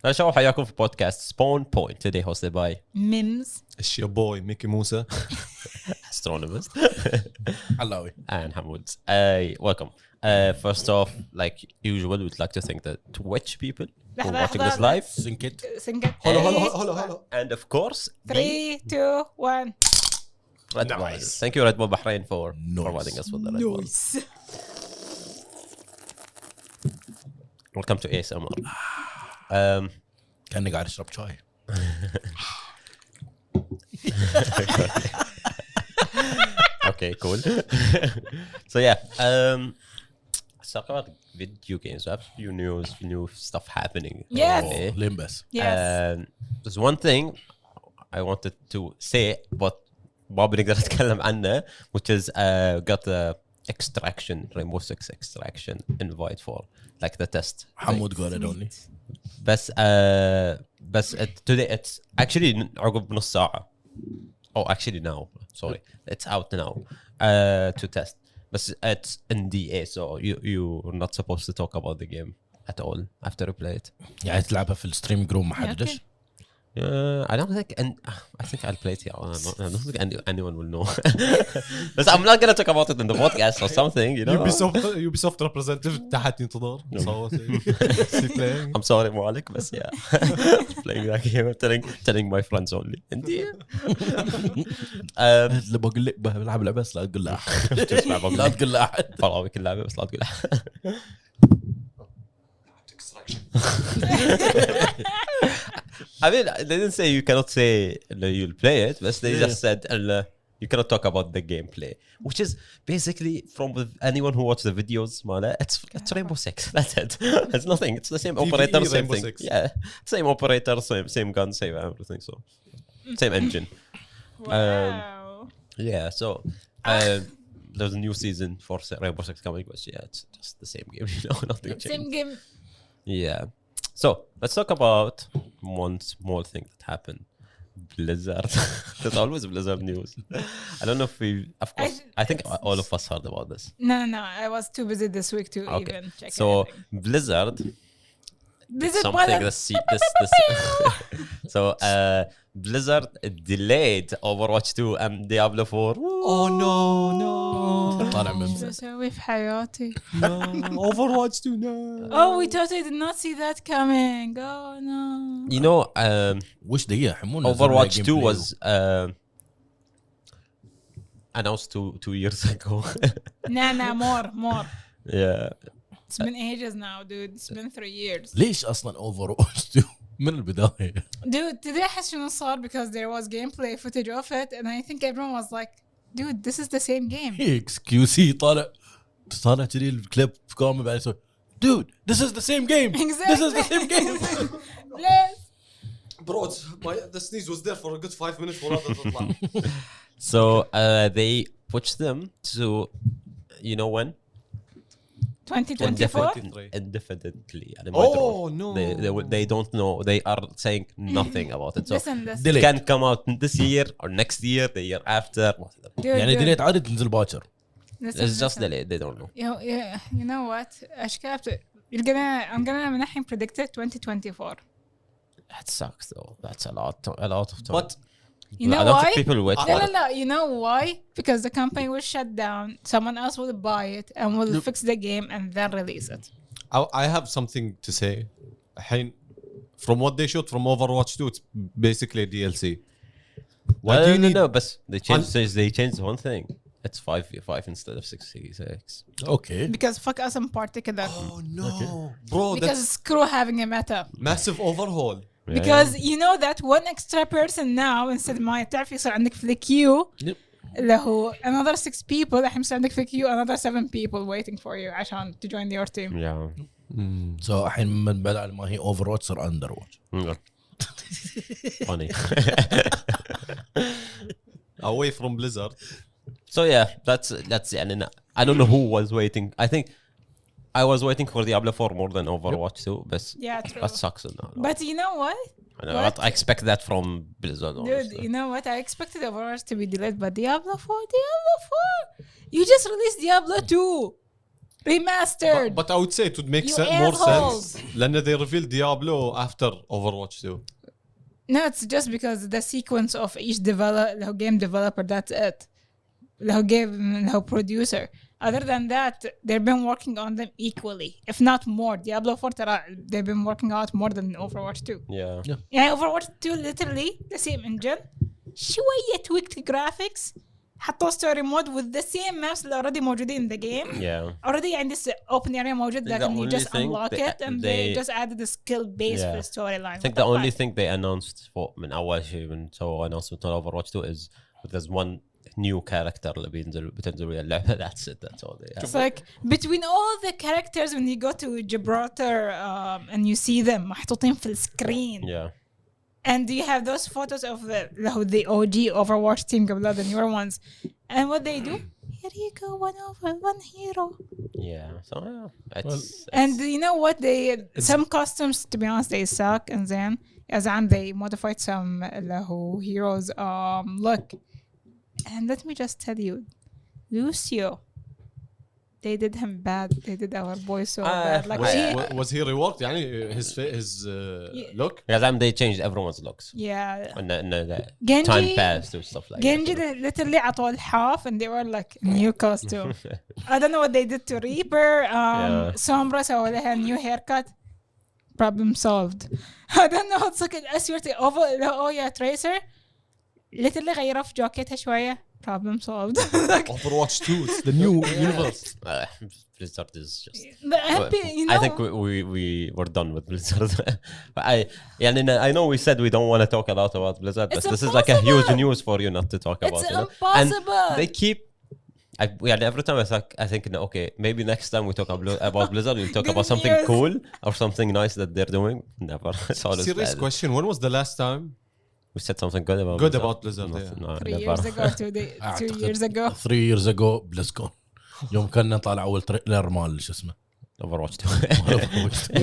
هلا شو حياكم في بودكاست سبون بوينت today hosted by Mims. It's your boy Mickey Musa. astronomist Alawi. and Hamoud. Welcome. First off, like usual, we'd like to thank the Twitch people who are watching this live. Sync it. Sync it. Hello. And of course, 3, 2, 1. Red Bull. Nice. Thank you, Red Bull Bahrain, for Nice. providing us with the Red Bull. Nice. Welcome to ASMR. كأني قاعد أشرب شاي. Okay, cool. So yeah, let's talk about video games. We have few new stuff happening. Yes. Okay. لين بس. Yes. There's one thing I wanted to say, but ما بنقدر نتكلم عنه, which is got the extraction, Rainbow Six extraction invite for like the test. حمود قال it only. بس today it's actually عقب نص ساعة. Oh, actually now. Sorry, it's out now to test. But it's NDA, so you're not supposed to talk about the game at all after you play it. يعني تلعبها في الستريم جروب ما حد دش. I don't think, and I think I'll play it here. I don't think anyone will know. But I'm not gonna talk about it in the podcast or something, you know. Ubisoft representative تحت ينتظر. I'm sorry, Malik, but yeah, playing that game, telling my friends only. Indeed. اللي بقول لك بلعب لعبة بس لا تقول لا أحد. لا تقول لا أحد. فراويك اللعبة بس لا تقول أحد. I mean, they didn't say you cannot say you'll play it, but they just said you cannot talk about the gameplay, which is basically from anyone who watched the videos, Mala, it's Rainbow Six. That's it. It's nothing. It's the same operator, same Rainbow thing. Six. Yeah, same operator, same gun, same everything. So same engine. Wow. Yeah. So there's a new season for Rainbow Six coming, but yeah, it's just the same game. You know, nothing changed. Same game. Yeah. So let's talk about one small thing that happened. Blizzard. There's always Blizzard news. I don't know if of course, I think all of us heard about this. No. I was too busy this week to even check So anything. Blizzard, Blizzard something what? this. So Blizzard delayed Overwatch 2 and Diablo 4. Oh no. طالع من شو أسوي في حياتي؟ Overwatch 2 no. Oh, we totally did not see that coming. Oh no. You know, وش دقيقة حمونا. Overwatch 2 was announced two years ago. Nah, more. Yeah. It's been ages now, dude. It's been 3 years. ليش أصلاً Overwatch 2 من البداية؟ Dude, today أحس شنو صار because there was gameplay footage of it and I think everyone was like, dude, this is the same game. XQC طالع كذي الكليب كامل بعد يسوي dude this is the same game. Exactly. This is the same game. Yes. Bro, the sneeze was there for a good 5 minutes for other تطلع. So they pushed them to, you know when? 2024? Indefinitely. Oh, no. They don't know. They are saying nothing about it. So Listen. it can come out this year or next year, the year after. Dude, يعني dude. ديليت عادي تنزل باكر. Listen, It's just listen. delayed. They don't know. You know what? I'm gonna منحين predicted 2024. That sucks though. That's a lot of time. But You know I don't why? think people will wait for it. No. You know why? Because the company will shut down. Someone else will buy it and will fix the game and then release it. I have something to say. الحين from what they showed from Overwatch 2 it's basically DLC. Why do you need No, but they changed one thing. It's 5v5 instead of 6v6. Okay. Because fuck us in particular. Oh no. Bro, Because that's screw having a meta. massive overhaul. Yeah. Because you know that one extra person now instead ما تعرف يصير عندك في the queue اللي هو another 6 people الحين يصير عندك في queue another 7 people waiting for you عشان to join your team. Yeah. So الحين من بدل ما هي Overwatch صار Underwatch. Funny. Away from Blizzard. So yeah, that's يعني I don't know who was waiting. I think I was waiting for Diablo 4 more than Overwatch 2, but Yeah, true. that sucks. No. But you know what? What? I expect that from Blizzard. Dude, honestly. you know what? I expected Overwatch to be delayed, but Diablo 4. You just released Diablo 2. remastered. But I would say it would make You more assholes. sense لأن they revealed Diablo after Overwatch 2. No, it's just because the sequence of each game developer, that's it. The producer. Other than that, they've been working on them equally, if not more. Diablo 4, they've been working out more than Overwatch 2. Yeah. يعني Overwatch 2 literally the same engine, شوية tweaked graphics, حطوا story mode with the same maps اللي already موجودين in the game. Yeah. Already عندي open area موجود, think the لكن you only just thing unlock it and they just added the skill base Yeah. for the storyline. I think the only thing they announced من أول شيء من سووا announcement on Overwatch 2 is there's one new character اللي بتنزل ويا اللعبة. That's it. That's all they have. It's like between all the characters when you go to Gibraltar and you see them محطوطين في السكرين. Yeah. And you have those photos of the OG Overwatch team قبل the newer ones. And what they do? Here you go, one hero. Yeah. So yeah, it's And you know what? Some costumes, to be honest, they suck. And then as they modified some heroes look. And let me just tell you, Lucio, they did him bad. They did our boy so bad. Like Was he reworked يعني his look? because they changed everyone's looks. yeah. And the Genji, time passed or stuff like Genji that. literally عطوا half and they were like new costume. I don't know what they did to Reaper. Sombra سووا لها new haircut. Problem solved. I don't know. It's like أسورتي Tracer. literally غيروا في جاكيتها شوية. Problem solved. Like, Overwatch 2, it's the new universe. Blizzard is just. you know, I think we're done with Blizzard. But I know we said we don't want to talk a lot about Blizzard, but It's this is like a huge impossible. news for you not to talk about. It's You know? impossible. And they keep. Every time I think okay, maybe next time we talk about Blizzard, we'll talk Good about something news. cool or something nice that they're doing. Never. It's always Serious bad. question. When was the last time We said something good about good Blizzard. about Blizzard? Nothing, Yeah. no, 3 never. years ago, 2 years ago. 3 years ago بلسكون يوم كنا طالع اول تريلر مال شو اسمه Overwatch 2.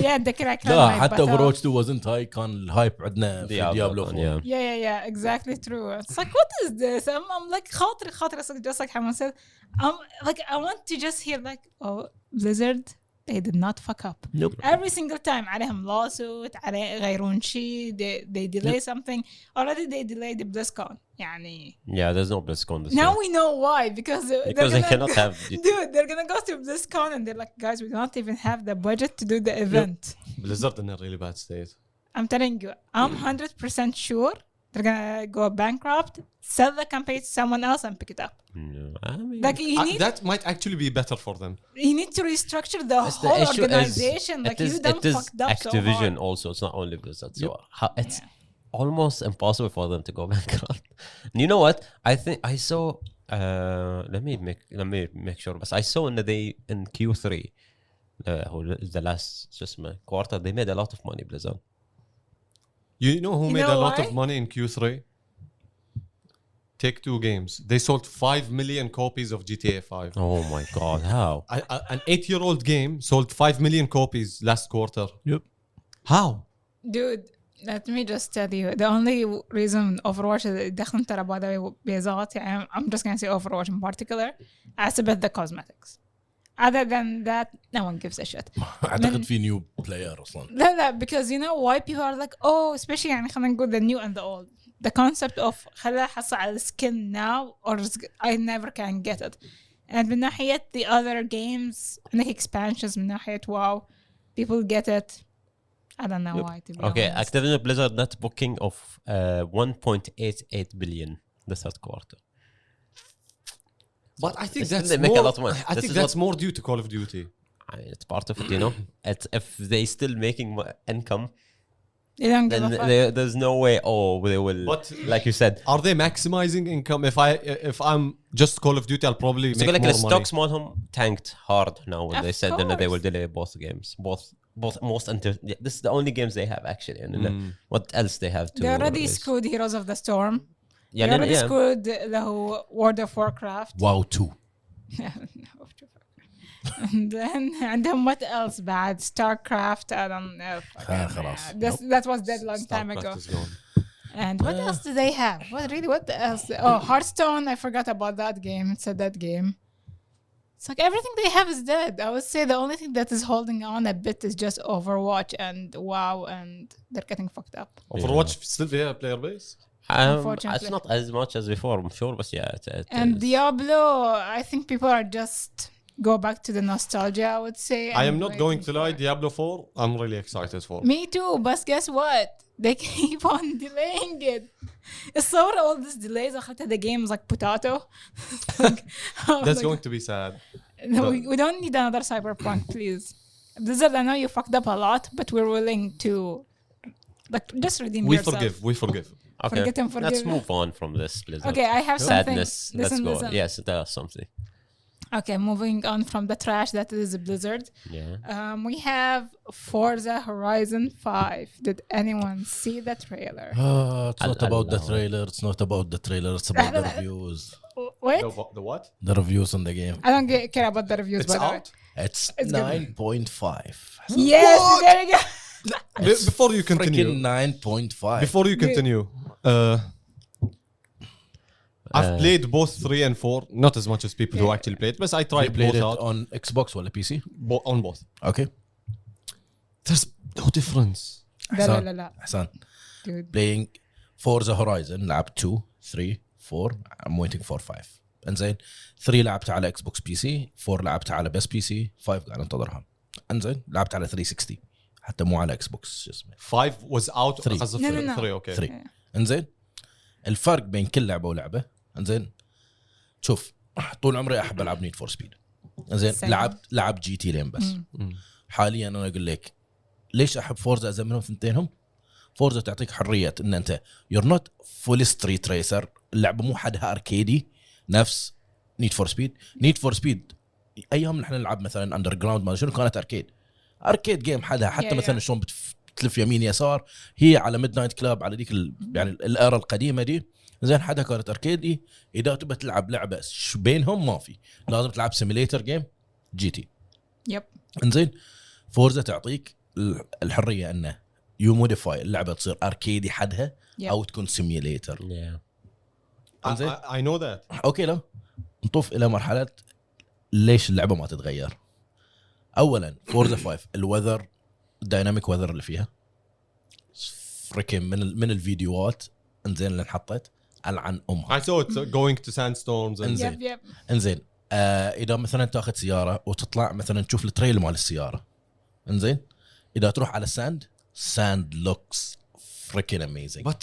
Yeah, the character. لا حتى اوفر 2 وزنت هاي كان الهايب عندنا في ديابلو 4 yeah. Yeah, exactly true. It's like, what is this? I'm like, خاطري, just like Haman said. Like, I want to just hear like, oh, Blizzard, they did not fuck up. Nope. Every single time عليهم lawsuit, غيرون شيء, they delay something. Already they delayed the BlizzCon. يعني. Yeah, there's no BlizzCon this Now year. we know why, because Because they're they gonna cannot have. dude, they're gonna go to BlizzCon and they're like, guys, we don't even have the budget to do the event. Blizzard in a really bad state. I'm telling you, I'm 100% sure they're gonna go bankrupt, sell the campaign to someone else, and pick it up. No, I mean, Like That might actually be better for them. you need to restructure the It's the whole issue organization. Like you done it is fucked up Activision so hard. also. It's not only Blizzard. So it's almost impossible for them to go bankrupt. And you know what? I think I saw. Let me make sure. But I saw in Q3, the last quarter, they made a lot of money. Blizzard. You know who You made know a lot why? of money in Q3? Take-Two Games. They sold 5 million copies of GTA 5. Oh my God! How? An 8-year-old game sold 5 million copies last quarter. Yep. How? Dude, let me just tell you, the only reason Overwatch دخلوا ترى بعد بيزات يعني I'm just gonna say Overwatch in particular حسبت the cosmetics. Other than that, no one gives a shit. اعتقد في نيو بلاير اصلا لا because you know why people are like, oh, especially يعني خلينا نقول the new and the old. The concept of خليني أحصل على skin now or I never can get it. And من ناحية the other games عندك expansions من ناحية wow, people get it. I don't know why to be Okay, honest. Activision Blizzard net booking of 1.88 billion the third quarter. But I think This is- that's they make a more, lot of money. I This think is that's more due to Call of Duty. I mean, it's part of it, you know. It's if they still making income, They don't give then a fuck. there's no way. Oh, they will. But like you said, are they maximizing income? If I'm just Call of Duty, I'll probably make like more the money. stocks مالهم tanked hard now when Of they said that they will course. delay both games, both most until this is the only games they have actually, and what else they have to? They already release? screwed Heroes of the Storm. Yeah, They already yeah. screwed the World of Warcraft. واو 2 And then عندهم what else bad? StarCraft. I don't know. خلاص. That was dead long time ago. StarCraft is gone. And what else do they have? What else? Oh, Hearthstone. I forgot about that game. It's a dead game. It's like everything they have is dead. I would say the only thing that is holding on a bit is just Overwatch and WoW, and they're getting fucked up. Overwatch still فيها player base. Unfortunately. It's not as much as before, I'm sure, but yeah. It And is. Diablo, I think people are just go back to the nostalgia, I would say. I am and not waiting going to lie. for- Diablo 4, I'm really excited for. Me too, but guess what? They keep on delaying it. الصورة all these delays أخذتها the game is like potato. That's going to be sad. No, we don't need another Cyberpunk, please. Blizzard, I know you fucked up a lot, but we're willing to like just redeem We yourself. forgive. We forgive. Okay, Forget and let's forgive. move on from this. Blizzard. Okay, I have something. Sadness. Let's Listen, go. listen. Yes, that's something. Okay, moving on from the trash that is Blizzard. Yeah. We have Forza Horizon 5. Did anyone see the trailer? It's not about the Allah. trailer. It's not about the trailer. It's about the reviews. Wait, The what? The reviews on the game. I don't care about the reviews. It's by the way. out. It's It's good. 9.5. Yes, there you go. Before you continue. Freaking 9.5. Before you continue. I've played both 3 and 4. Not as much as people who actually played, but I You tried played both it out. on Xbox or PC? On both. Okay. There's no difference. لا لا لا Hassan, dude. playing Forza Horizon لعبت 2 3 4 I'm waiting for 5 انزين 3 لعبتها على اكس بوكس بي سي 4 لعبتها على بس بي سي 5 قاعد انتظرها انزين لعبت على 360 حتى مو على اكس بوكس شو اسمه 5 was out. 3. قصدي No, no, no. 3 okay. 3 انزين الفرق بين كل لعبه ولعبه انزين شوف طول عمري احب العب نيد فور سبيد انزين Same. لعبت جي تي لين بس حاليا انا اقول لك ليش احب فورزا ازمنهم ثنتينهم فورزا تعطيك حريه ان انت يور نوت فول ستريت ريسر اللعبه مو حدها اركيدي نفس نيد فور سبيد ايام نحن نلعب مثلا اندر جراوند ما شنو كانت اركيد جيم حدها حتى Yeah, مثلا yeah. شلون بتلف يمين يسار هي على ميد نايت كلاب على ديك يعني الايرا القديمه دي زين حدها كانت اركيدي اذا تبى تلعب لعبه بينهم ما في لازم تلعب سيميليتر جيم جي تي يب انزين فورزا تعطيك الحريه انه يو موديفاي اللعبه تصير اركيدي حدها او تكون سيميليتر Yeah. I know that. اوكي لا نطوف الى مرحله ليش اللعبه ما تتغير اولا فورزا 5 الوذر الدايناميك وذر اللي فيها فريكين من الفيديوهات انزين اللي انحطت عن امها I saw it going to sandstorms and إنزين. يب يب انزين اذا مثلا تاخذ سياره وتطلع مثلا تشوف التريل مال السياره انزين اذا تروح على ساند لوكس فريكين اميزنج but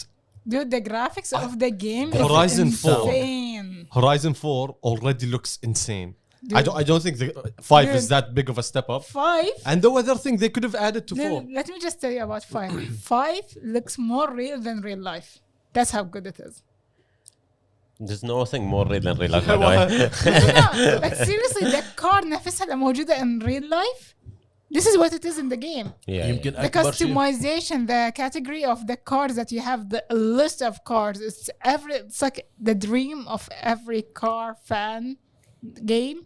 dude the graphics of the game Horizon is 4. insane. Horizon 4 already looks insane. Dude. I don't think the 5 is Dude. that big of a step up. 5 And the other thing they could have added to 4. let me just tell you about 5 5 looks more real than real life. That's how good it is. There's nothing more real than real life. by the way. No, like seriously the car نفسها اللي موجودة in real life this is what it is in the game. Yeah. يمكن The اكبر شيء customization, the category of the cars that you have, the list of cars, it's like the dream of every car fan game.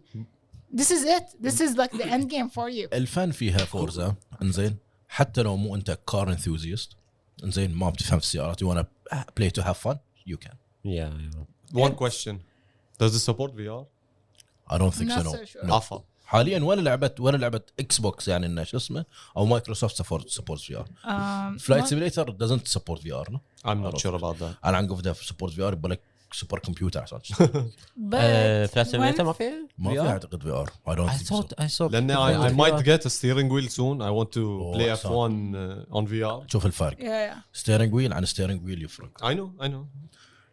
This is it. This is like the end game for you. الفن فيها فورزا انزين حتى لو مو انت كار انثوزيست انزين ما بتفهم في السيارات you wanna play to have fun you can Yeah. One question. Does it support VR? I don't think Not so no. so sure. No. Alpha. حاليا ولا لعبه اكس بوكس يعني انه شو اسمه او مايكروسوفت سبورت في ار فلايت not- سيميليتر doesn't support في ار I'm not sure about that. انا عن قفده في سبورت في ار يبغى لك سوبر كمبيوتر عشان but فلاش سيميليتر ما when- فيه؟ ما في اعتقد في ار I don't I think so thought I saw. Then I might get a steering wheel soon. I want to Oh, play awesome. F1 on VR. شوف الفرق yeah, ستيرنج ويل عن ستيرنج ويل يفرق I know.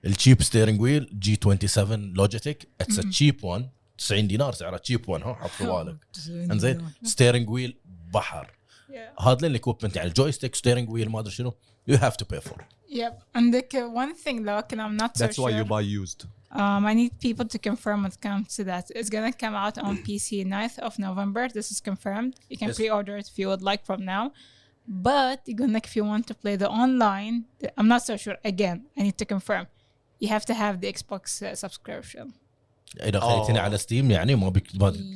الشيب ستيرنج ويل جي 27 لوجيتك اتس ا تشيب 1 90 دينار سعره تشيب 1 ها حط في بالك انزين ستيرنج ويل بحر yeah. هذا الاكويبمنت يعني الجويستيك ستيرنج ويل ما ادري شنو you have to pay for Yep. And one thing though, and I'm not That's so why sure. you buy used. I need people to confirm what comes to that. It's gonna come out on PC 9th of November. This is confirmed. You can Yes. pre-order it if you would like from now. But you're gonna, if you want to play the online, I'm not so sure. Again, I need to confirm. You have to have the Xbox subscription. اذا خليتني على ستيم يعني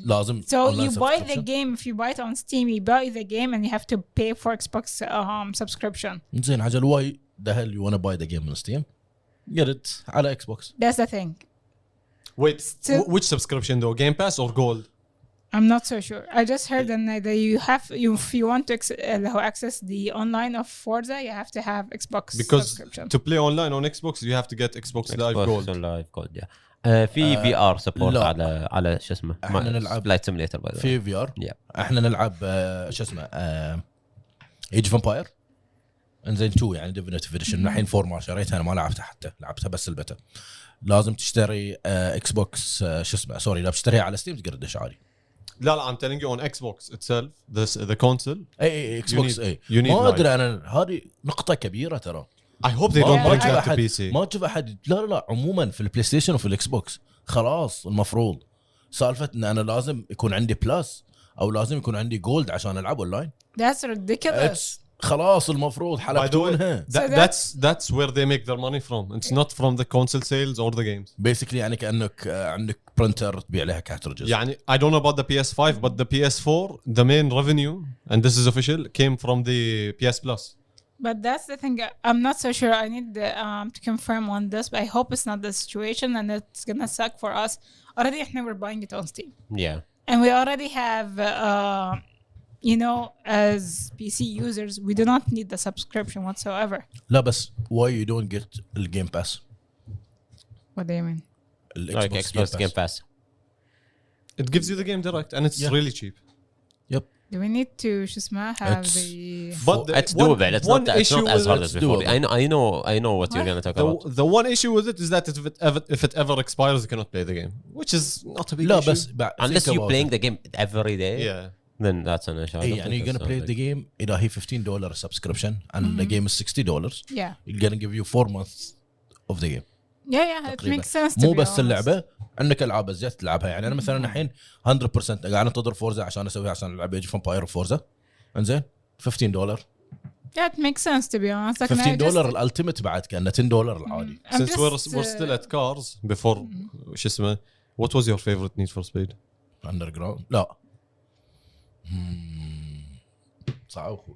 لازم So online you buy the subscription. game. If you buy it on Steam, you buy the game and you have to pay for Xbox subscription. زين عجل واي the hell you wanna buy the game on Steam get it على اكس بوكس That's the thing. Wait, Still- which subscription though? Game Pass or Gold? I'm not so sure. I just heard that if you want to access the online of Forza, you have to have Xbox because subscription. to play online on Xbox you have to get Xbox Live Gold. لايف جولد في في ار سبورت لا. على شو اسمه احنا نلعب فلايت سيميليتر في في ار. Yeah. احنا نلعب شو اسمه ايج اوف امباير انزين 2 يعني ديفينيتيف اديشن. الحين 4 ما شريتها انا ما لعبتها حتى لعبتها بس البتا. لازم تشتري اكس بوكس شو اسمه سوري لا بتشتريها على ستيم تقدر تدش عادي. لا I'm telling you on Xbox itself the console اي اكس بوكس اي you need ما ادري live. انا هذه نقطه كبيره ترى. I hope they don't ما bring that to PC. ما تشوف احد لا عموما في البلاي ستيشن وفي الاكس بوكس خلاص المفروض سالفه ان انا لازم يكون عندي بلس او لازم يكون عندي جولد عشان العب اونلاين. That's ridiculous. خلاص المفروض By the way, حلبتونها. that's where they make their money from. It's not from the console sales or the games. بيسكلي يعني كانك عندك برنتر تبيع عليها كارترجز. يعني I don't know about the PS5 but the PS4 the main revenue and this is official came from the PS Plus. But that's the thing. I'm not so sure. I need to confirm on this. But I hope it's not the situation, and it's gonna suck for us. Already, we're buying it on Steam, yeah and we already have, as PC users, we do not need the subscription whatsoever. لا بس why you don't get الجيم باس؟ What do you mean? like Xbox Game Pass. It gives you the game direct and it's Yeah. really cheap. Do we need to have It's- the? But It's doable. It's not as hard as it's before. doable. I know what you're gonna talk about. The one issue with it is that if it ever expires you cannot play the game, which is not a big لا issue. بس Unless you're playing the game every day, Yeah. then that's an issue. I اي don't يعني think you're gonna that's play a the big- game إذا هي $15 subscription and the game is $60 Yeah, it's gonna give you 4 months of the game. yeah. It تقريبا. makes sense. To مو be بس honest. اللعبه عندك العاب ازيد تلعبها. يعني انا مثلا الحين 100% قاعد انتظر فورزا عشان اسويها عشان العب ايج فامباير وفورزا انزين $15 Yeah, it makes sense to be honest. Like, $15 الالتيميت بعد كانه $10 العادي. I'm Since just, we're still at cars before شو اسمه what was your favorite Need for Speed? Underground لا صعب اخوي.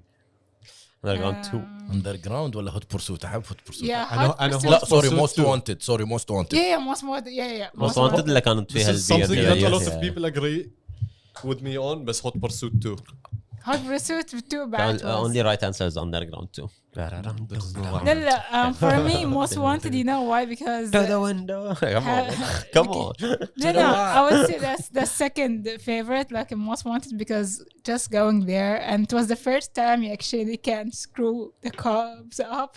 Underground 2. Underground ولا هوت بورسوت؟ احب هوت بورسوت. Yeah, أنا 100%. لا Hot سوري Pursuit موست 2. وانتد سوري موست وانتد. Yeah, most wanted. Yeah. Most Wanted اللي كانت This فيها is something that a lot of yeah. people agree with me on بس Hot Pursuit 2. Hot Pursuit 2 بعد Only right answer is Underground 2. لا, for me most wanted, you know why? Because To the window. Come on. no, I would say that's the second favorite, like most wanted, because just going there, and it was the first time you actually can screw the cops up.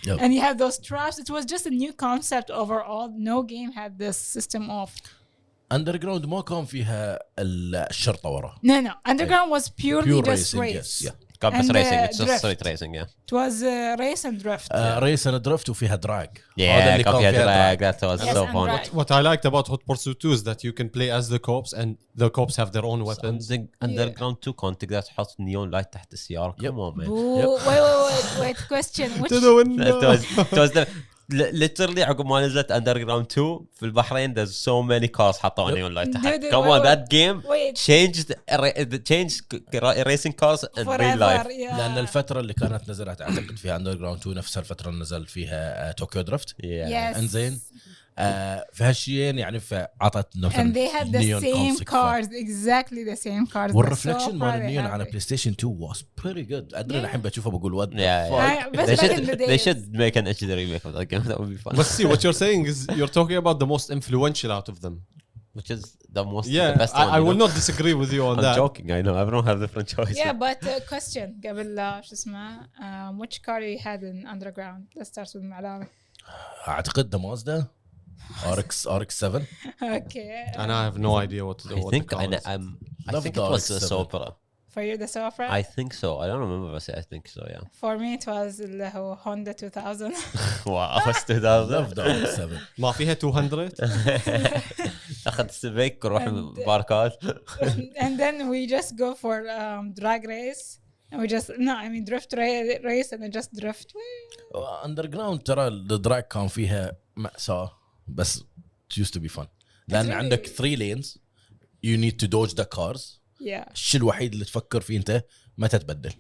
Yep. And you have those traps. It was just a new concept overall. No game had this system of. Underground ما كان فيها الشرطه ورا. No. Underground was purely just racing, race. yes, yeah. Cup is And, racing. It's just drift. straight racing. Yeah. It was race and drift. ريس اند درفت وفيها دراج. Yeah. Cup had drag. That was Yes, so and fun. drag. What I liked about Hot Pursuit 2 is that you can play as the cops and the cops have their own weapons. Underground 2 كنت تقدر تحط نيون لايت تحت السيارة. Come on, man. Ooh, wait. Question. Which? To the window. It was the literally عقب ما نزلت Underground 2 في البحرين there's so many cars حطوا نيون لايت تحت. Dude, Come on, that game wait. changed racing cars in real life. Yeah. لان الفتره اللي كانت نزلت اعتقد فيها اندرجراوند 2 نفس الفتره اللي نزل فيها طوكيو درفت. Yes. انزين في هالشيئين يعني فعطت And they had the same cars, exactly the same cars. والرفلكشن مال النيون على بلاي ستيشن 2 was pretty good. ادري انا الحين بشوفه بقول what the fuck. But They back in the should days. make an HD remake of that game. That would be fun. But see, what you're saying is you're talking about the most influential out of them. Which is the most Yeah, the best one. I you will know? not disagree with you on I'm that. joking. I know everyone has different choices. Yeah, but question قبل شو اسمه which car you had in Underground? Let's start with معلاوي. اعتقد ذا مازدا RX 7. Okay. And I have no idea what to do. I think I Love think the it was the RX-7. Supra. For you the Supra? I think so. I don't remember, but I think so. Yeah. For me it was اللي هو Honda 2000. Wow, it's 2000. Love the RX 7. ما فيها 200. اخذ السبيك وروح And- باركات. And then we just go for drag race. And we just drift race and then just drift. اندرجراوند ترى الدراك كان فيها مأساة بس it used to be fun. لان really- عندك 3 lanes you need to dodge the cars. Yeah. الشيء الوحيد اللي تفكر فيه انت متى تبدل.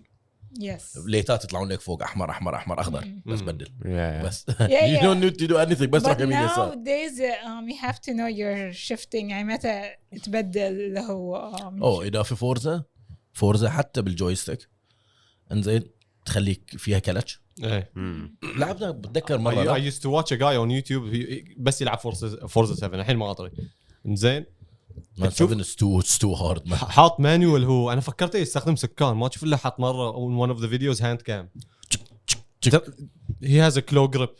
Yes. ليتات يطلعون لك فوق احمر احمر احمر اخضر بس بدل Yeah. بس Yeah, you don't need to do anything بس روح But يمين يسار nowadays you have to know you're shifting يعني متى تبدل اللي هو اذا في فورزا حتى بالجويستيك انزين تخليك فيها كلتش ايه لعبنا بتذكر I مره used to watch a guy on YouTube بس يلعب فورزا 7 الحين ما ادري زين ما تشوف- 7 it's too hard man. حاط مانيوال هو انا فكرت يستخدم سكان ما تشوف الا حط مره on one of the videos hand cam he has a claw grip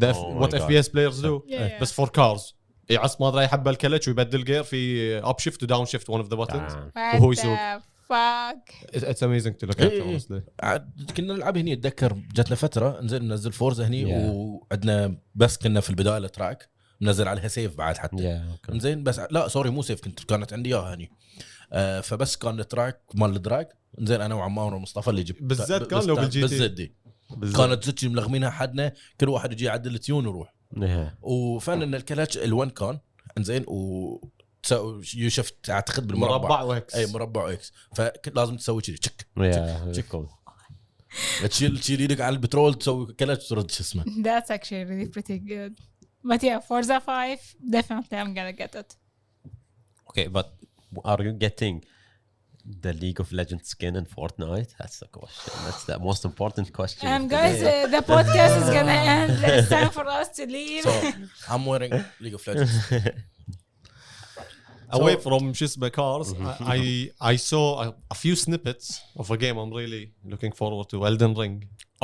Oh what my God. FPS players do Yeah. بس for cars يعص ما ادري يحب الكلتش ويبدل جير في up shift و down shift one of the buttons وهو What يسوق the fuck it's amazing to look at إيه. honestly عاد كنا نلعب هني اتذكر جاتنا فتره نزل ننزل فورزا هني Yeah. وعندنا بس كنا في البدايه التراك ننزل عليها سيف بعد حتى Yeah. Okay. انزين بس لا سوري مو سيف كانت عندي اياها هني فبس كان التراك مال الدراج انزين انا وعمار ومصطفى اللي جبت بالزد كان لو بالجي تي. بالزد دي كانت زتشي ملغمينها حدنا كل واحد يجي يعدل التيون ويروح Yeah. وفعلا ان الكلاتش ال1 كان انزين يشفت اعتقد بالمربع مربع واكس اي مربع اكس فلازم تسوي كذي تشك Yeah. Cool. تشيل ايدك على البترول تسوي كلاتش ترد شو اسمه That's actually really pretty good but yeah Forza 5 definitely I'm gonna get it Okay, but are you getting the League of Legends skin in Fortnite? That's the question. That's the most important question. and guys the podcast is gonna end it's time for us to leave so I'm wearing League of Legends away from شو اسمه cars I saw a few snippets of a game I'm really looking forward to Elden Ring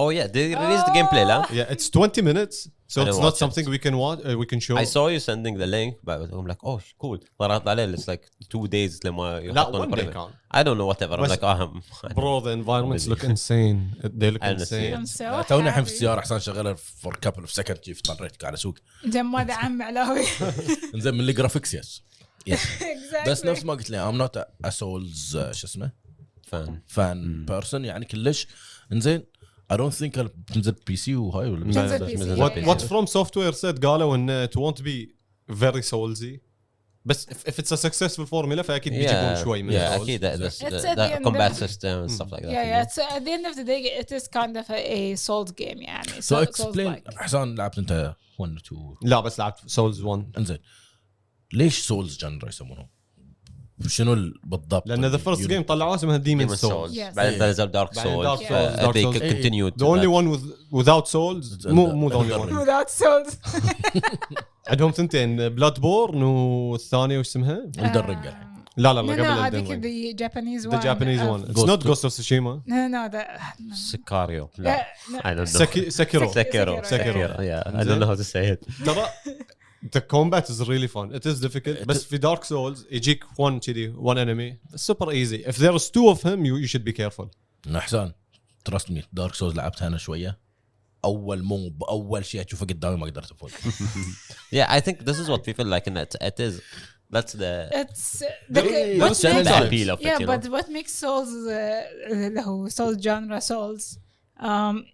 Oh yeah, they released the gameplay, lah. yeah it's 20 minutes so I it's didn't not watch something we can watch we can show I saw you sending the link, but I'm like, oh, cool. ضغطت عليه. It's like 2 days لما لا يحطون one day البريمير. كان I don't know whatever. I'm بس- like, bro the environments look insane they look I understand. insane I'm so تونا الحين في happy السياره حسان شغاله for couple of seconds كيف اضطريت قاعد اسوق جماد عم علاوي انزين من الجرافيكس يس exactly بس نفس ما قلت لي I'm not a Souls شو اسمه Fan. فان بيرسون يعني كلش انزين I don't think بتنزل بي سي وهاي ولا بتنزل PC. what From Software said قالوا ان it won't be very soulsy بس if it's a successful formula فاكيد بيجيبون شوي من yeah, Souls. أكيد the It's at the the end combat of- system and stuff like that. yeah it's at the end of the day it is kind of a Souls game يعني so explain Souls-like. حسان لعبت انت 1 و 2 لا بس لعبت Souls 1 انزين ليش سولز جنرا يسمونه شنو بالضبط لان the first game طلعوها اسمها Demon Demon Souls Souls. Yes. بعدين نزل Dark بعدين Souls. Dark Souls, Dark they Souls. continued. the only one without souls مو the only one without Souls عندهم ثنتين Bloodborne والثانيه وش اسمها الدرنج لا لا no لا no قبل هذيك Elden Ring the Japanese the one Japanese one it's Ghost not of- Ghost of Tsushima no that Sicario. لا. I don't know. Sekiro Sekiro. Sekiro. Yeah, I don't know how to say it. ترى the combat is really fun it is difficult بس في Dark Souls يجيك one كذي one enemy it's super easy if there's 2 of him you should be careful حسان تراست مي دارك سولز لعبتها انا شويه اول شيء اشوفه قدامي ما قدرت افوز Yeah, I think this is what people like in it. It is. That's the it's the There's what makes challenge. appeal of it. yeah You but know? what makes Souls اللي هو Souls genre Souls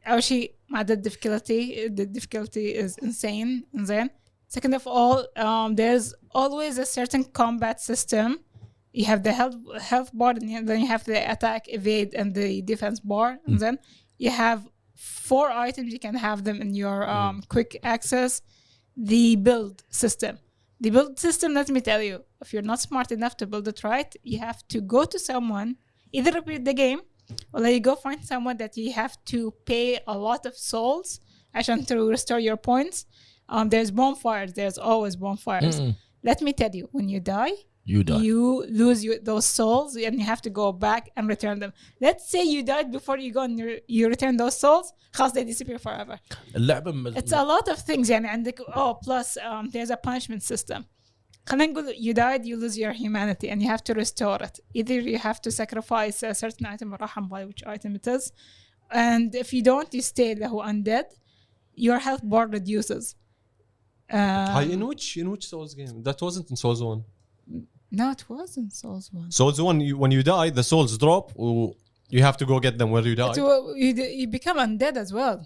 أول شيء مع the difficulty is insane زين second of all there's always a certain combat system you have the health bar and then you have the attack evade and the defense bar and then you have 4 items you can have them in your quick access the build system let me tell you if you're not smart enough to build it right you have to go to someone either repeat the game or you go find someone that you have to pay a lot of souls عشان to restore your points there's bonfires there's always bonfires let me tell you when you die You die. you lose those souls and you have to go back and return them let's say you died before you go and you return those souls خلاص they disappear forever اللعبه it's a lot of things يعني عندك plus there's a punishment system خلينا نقول you died you lose your humanity and you have to restore it either you have to sacrifice a certain item راح by which item it is and if you don't you stay اللي هو undead your health bar reduces in which Souls game that wasn't in Souls 1 no it wasn't Souls 1 Souls 1 when you die the souls drop you have to go get them where you die so you become undead as well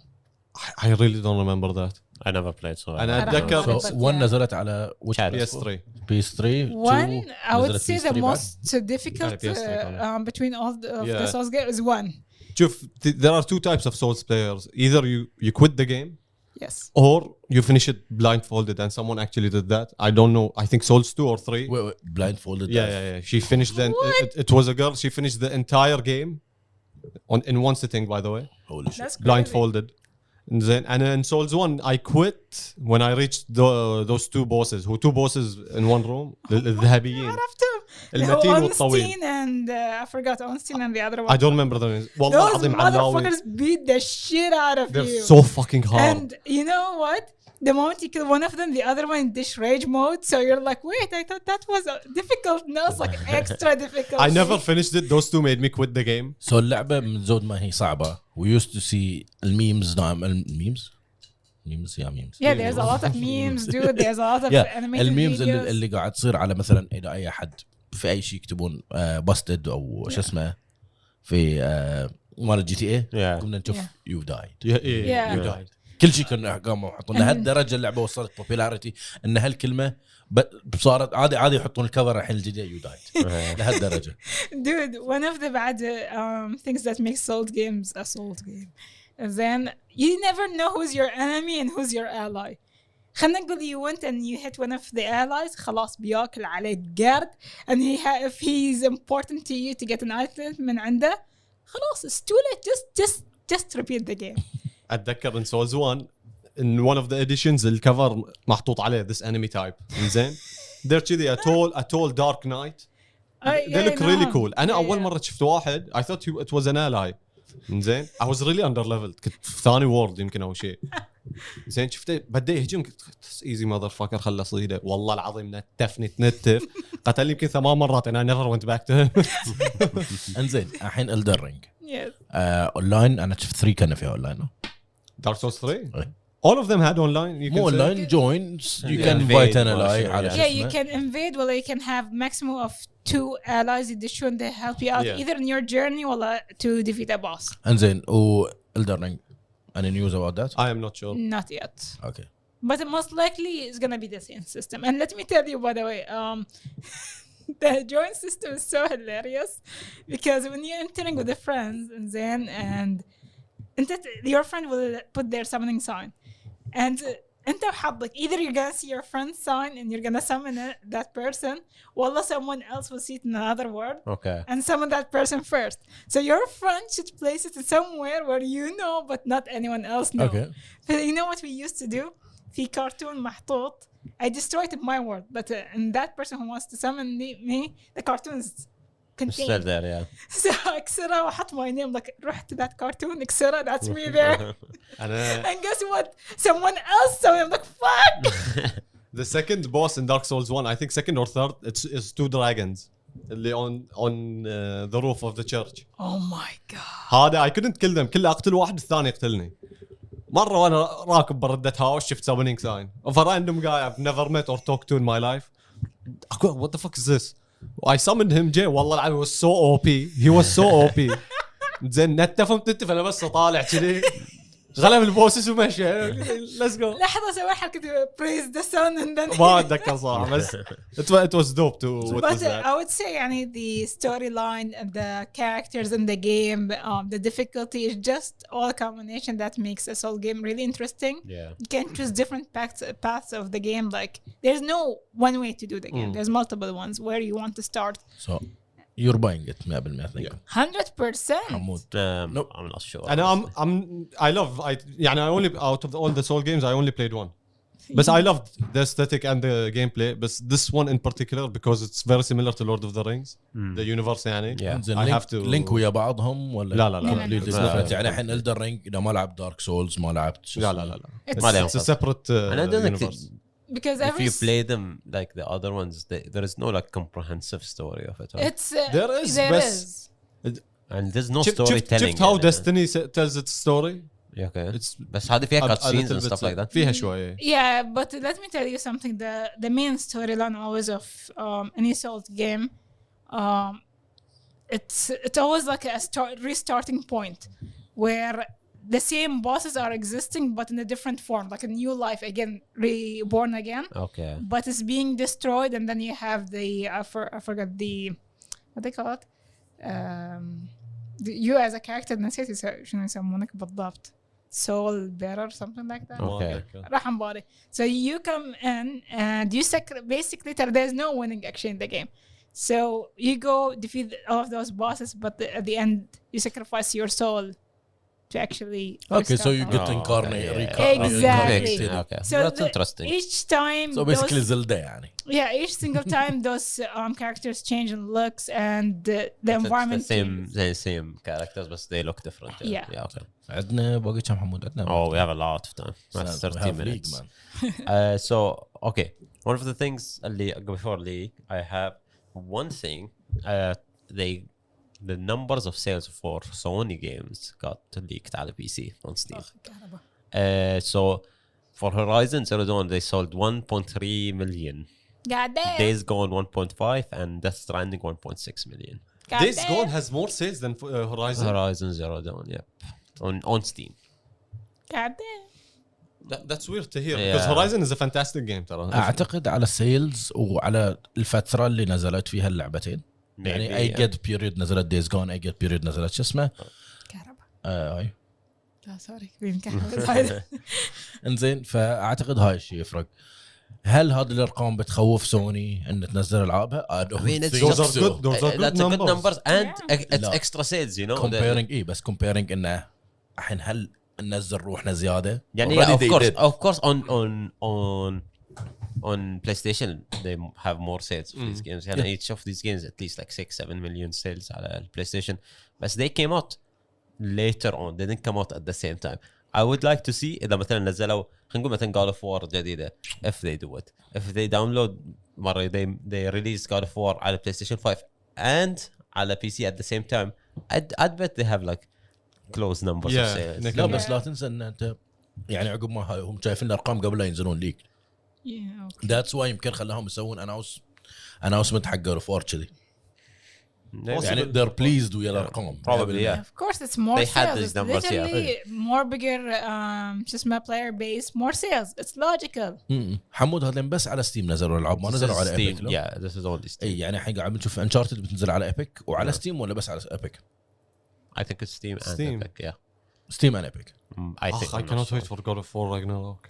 I really don't remember that I never played so. أنا I don't أتذكر know. So, 1 نزلت على which Chat. PS3 PS3 one, I would نزلت say the PS3 بعد. most difficult PS3 كمان. between all of Yeah. the Souls games is one. شوف there are two types of Souls players. Either you quit the game Yes. or you finish it blindfolded, and someone actually did that. I don't know. I think Souls 2 or 3. Wait, blindfolded. Yeah. She finished it was a girl. She finished the entire game in one sitting, by the way, Holy shit. That's crazy. blindfolded. And then in Souls 1, I quit when I reached those two bosses. Who two bosses in one room? الذهبيين. عرفتهم. المتين اللي هو والطويل. Ornstein and I forgot Ornstein and the other one. I don't remember the names. والله Those العظيم علاوي. motherfuckers beat the shit out of They're you. so fucking hard. And you know what? The moment you kill one of them, the other one dish rage mode. So you're like, wait, I thought that was difficult. No, it's like extra difficult. I never finished it. Those two made me quit the game. So اللعبة من زود ما هي صعبة. We used to see الميمز memes. Yeah, there's a lot of memes, dude. There's a lot of animated الميمز videos. اللي قاعد تصير على مثلا اذا اي احد في اي شيء يكتبون باستد او شو اسمه في مال جي تي اي Yeah. كنا نشوف Yeah. يو دايد Yeah. يو دايد كل شيء كنا قاموا يحطون لهالدرجه اللعبه وصلت بوبيلاريتي ان هالكلمه صارت عادي يحطون الكفر الحين الجديد يو دايد لهالدرجه. Dude, one of the bad things that makes Souls games a Souls game is then you never know who's your enemy and who's your ally. خلينا نقول you went and you hit one of the allies خلاص بياكل عليك guard and if he's important to you to get an item من عنده خلاص it's too late. Just repeat the game. اتذكر in Souls 1 in one of the editions الكفر محطوط عليه this enemy type. زين. they're كذي a tall dark knight. They look really cool. انا اول مره شفت واحد I thought it was an ally. زين. I was really under leveled. كنت في ثاني وورد يمكن او شيء. زين شفته بدا يهجم ايزي ماذر فاكر خلص ايده والله العظيم نتف قتل يمكن 8 مرات and I never went back to him. انزين الحين elden ring Yes. اونلاين انا شفت 3 كان فيها اونلاين. Dark Souls 3 أي. all of them had online. You مو can say. اونلاين joins you Yeah. can Invade invite an ماشي. ally على Yeah. شو Yeah, you اسمه. can invade ولا you can have maximum of 2 allies يدشون they help you out Yeah. either in your journey ولا to defeat a boss. انزين و elden ring any news about that? I am not sure. Not yet. Okay. But most likely it's gonna be the same system. And let me tell you, by the way, the join system is so hilarious because when you're entering with the friends and your friend will put their summoning sign, and انت وحظك either you're gonna see your friend's sign and you're gonna summon that person, or someone else will see it in another world Okay. and summon that person first. So your friend should place it somewhere where you know but not anyone else know. Okay. So you know what we used to do? في cartoon محطوط. I destroyed my world, but and that person who wants to summon me, the cartoon is Still contained. there, yeah. So اكسرها وحط my name like روح to that cartoon اكسرها, that's me there. And guess what? Someone else saw me. I'm like, fuck. The second boss in Dark Souls 1, I think second or third, it's 2 dragons اللي on the roof of the church. Oh my god. هذا I couldn't kill them. كل اقتل واحد الثاني يقتلني. مرة وانا راكب بردة هاوس شفت summoning sign of a random guy I've never met or talked to in my life. I go, what the fuck is this? I summoned him Jay والله العظيم he was so OP. He was so OP. زين نتف انا بس طالع كذي غلب البوسس ومشى. Let's go. لحظة سوي حركة praise the sun and then ما اتذكر صراحة بس it was dope to witness But that. I would say يعني the storyline and the characters in the game, the difficulty is just all a combination that makes a Soul game really interesting. Yeah. You can choose different paths of the game. Like there's no one way to do the game. There's multiple ones where you want to start. So you're buying it 100% I think. 100%. حمود. Nope. I'm not sure. And يعني I only out of all the Soul games I only played one. But I loved the aesthetic and the gameplay. But this one in particular because it's very similar to Lord of the Rings, the universe يعني. Yeah. انزين I have to لينك ويا بعضهم ولا لا. completely لا. different. يعني الحين elden ring اذا ما لعب دارك سولز ما لعبت شو اسمه. لا. It's- ما لهم It's a separate And I don't think universe. because if every you play them like the other ones, there is no like comprehensive story of it all. it's There is, there بس- is. And there's no شفت storytelling. how يعني. Destiny tells its story. Yeah, okay. It's بس هذه فيها a cutscenes little and bit stuff like that. فيها شوية. Yeah, but let me tell you something. The main storyline always of any Souls game, it's always like a restarting point where the same bosses are existing but in a different form, like a new life again, reborn again. Okay. But it's being destroyed, and then you have the I forgot the what they call it. You as a character نسيت شنو يسمونك بالضبط. Soul bearer, something like that. Okay. رحم باري. So you come in and you basically there's no winning actually in the game. So you go defeat all of those bosses, but at the end you sacrifice your soul to actually. Okay, so you restart get Oh, incarnate. okay, yeah. Exactly. Okay. So That's interesting. Each time. So basically Zelda يعني. Yeah, each single time those characters change in looks and the environment. The same characters, but they look different. Yeah. Okay. عندنا باقي كم حمود عندنا. Oh, we have a lot of time. That's 30 minutes. So, okay. One of the things before league, I have one thing. The numbers of sales for Sony games got leaked على PC on Steam. So, for Horizon Zero Dawn, they sold 1.3 million. God damn. Days Gone 1.5 and Death Stranding 1.6 million. Days Gone has more sales than Horizon. Zero Dawn, yep. On Steam. God damn. That's weird to hear Yeah. because Horizon is a fantastic game ترى. اعتقد على السيلز وعلى الفتره اللي نزلت فيها اللعبتين. يعني اي قد بيريود نزلت دايز جون، اي قد بيريود نزلت شو اسمه كهرباء. هاي لا سوري كهرباء. انزين، فاعتقد هاي الشيء يفرق. هل هذه الارقام بتخوف سوني ان تنزل العابها؟ I mean, it's Those are just good. Those are that's good a good numbers and it's لا. extra sales, you know. comparing بس comparing انه الحين هل ننزل روحنا زياده؟ يعني Already of they course did. of course on PlayStation they have more sales for these games. And each of these games at least like 6-7 million sales على PlayStation. But they came out later on. They didn't come out at the same time. I would like to see إذا مثلا نزلوا خلينا نقول مثلا God of War جديدة. If they do it, if they download مرة they release God of War على PlayStation 5 and على PC at the same time, I'd bet they have like close numbers of Yeah. sales. لا بس لا تنسى ان انت يعني عقب ما هاي هم شايفين الارقام قبل لا ينزلون ليك. Yeah, okay. ذاتس واي يمكن خلاهم يسوون اناونسمنت حق جود اوف وار كذي. يعني they're pleased ويا الارقام. Probably, yeah. Of course, it's more They had sales. these It's numbers, yeah. literally more bigger, just my player base, more sales. It's logical. حمود هذين بس على ستيم نزلوا الالعاب، ما This نزلوا is على Steam. ايبك. Yeah, this is only Steam. اي يعني الحين قاعد نشوف انشارتد بتنزل على ايبك وعلى ستيم ولا بس على ايبك؟ I think it's Steam and Steam. Epic, yeah. ستيم اند ايبك. I think I I'm not cannot sure. wait for God of War Ragnarok.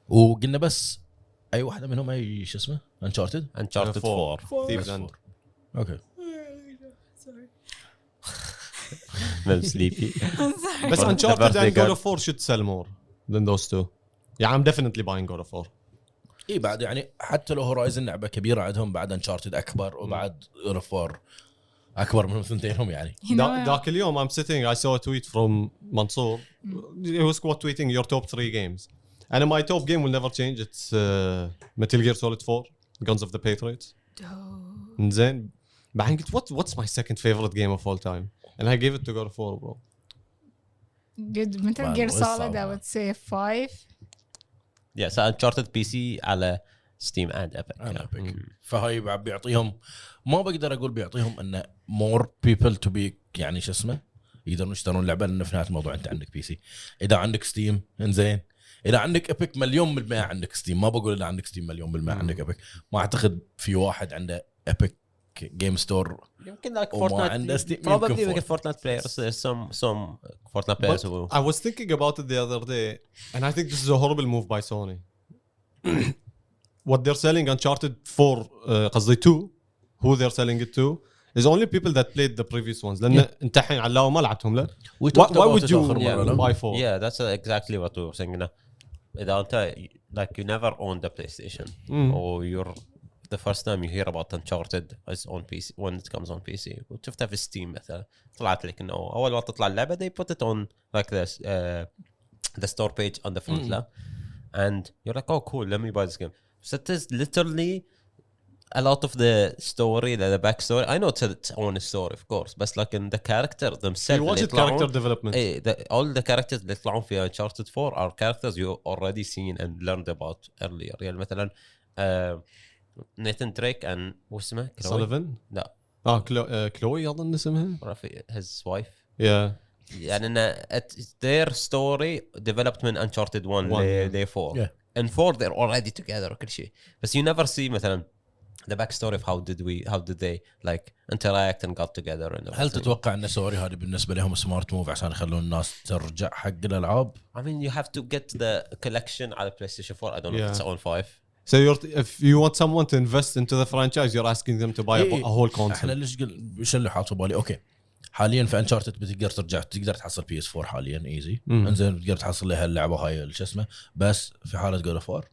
وقلنا بس اي واحده منهم اي شو اسمه انشارتد. Uncharted 4. Thieves End. اوكي I'm sleepy. بس For the Uncharted birthday and God girl. of War should sell more than those two. Yeah, I'm definitely buying God of War. اي بعد يعني حتى لو هورايزن لعبه كبيره عندهم، بعد انشارتد اكبر وبعد جود اوف وار اكبر منهم ثنتينهم يعني. You know, ذاك اليوم I'm sitting, I saw a tweet from Mansoor. He was quote tweeting your top 3 games. And my top game will never change. It's Metal Gear Solid 4, Guns of the Patriots. And then بعدين قلت what's my second favorite game of all time? And I gave it to God of War, bro. good Metal Man, Gear it's Solid, I صعب. would say 5. Yeah, so Uncharted PC على Steam and Epic. انا Yeah. ايبك. فهاي بعد بيعطيهم، ما بقدر اقول بيعطيهم انه more people to be يعني شو اسمه يقدرون يشترون اللعبه، لان في نهايه الموضوع انت عندك بي سي. اذا عندك ستيم انزين، اذا عندك ايبك مليون بالمية عندك ستيم. ما بقول اذا عندك ستيم مليون بالمية عندك ايبك. ما اعتقد في واحد عنده ايبك جيم ستور يمكن like وما Fortnite. عنده Steam. Probably يمكن like Fortnite players. There's some Fortnite players But who. I was thinking about it the other day, and I think this is a horrible move by Sony. What they're selling Uncharted 4, قصدي 2, who they're selling it to, is only people that played the previous ones. لأن أنت الحين علاوة ما لعبتهم له. Why would you buy 4? Yeah, that's exactly what we were saying. إذا أنت like you never owned the PlayStation or you're the first time you hear about Uncharted is on PC when it comes on PC. وشفتها في Steam مثلا طلعت لك إنه أول ما تطلع اللعبة they put it on like this the store page on the front لا. And you're like, oh cool, let me buy this game. So it is literally a lot of the story, the backstory. I know it's its own story, of course, but like in the character themselves. You watched character development. All the characters اللي يطلعون في Uncharted 4 are characters you already seen and learned about earlier. يعني مثلا نيثان دريك and وش اسمه؟ Sullivan. لا. كلوي أظن اسمها. his wife. Yeah. يعني إن their story developed من Uncharted 1 ل 4 Yeah. and 4 they're already together وكل شيء بس you never see مثلا the backstory of how did they like interact and got together and هل everything. تتوقع ان سوري هذه بالنسبه لهم سمارت موف عشان يخلون الناس ترجع حق الالعاب؟ I mean you have to get the collection على PlayStation 4 I don't know if it's on 5 So if you want someone to invest into the franchise you're asking them to buy a whole console. احنا ليش ايش اللي حاطه بالي؟ اوكي حاليا في انشارتد تقدر تحصل PS4 حاليا ايزي انزين تقدر تحصل لها اللعبه هاي شو اسمه بس في حاله جود اوف وار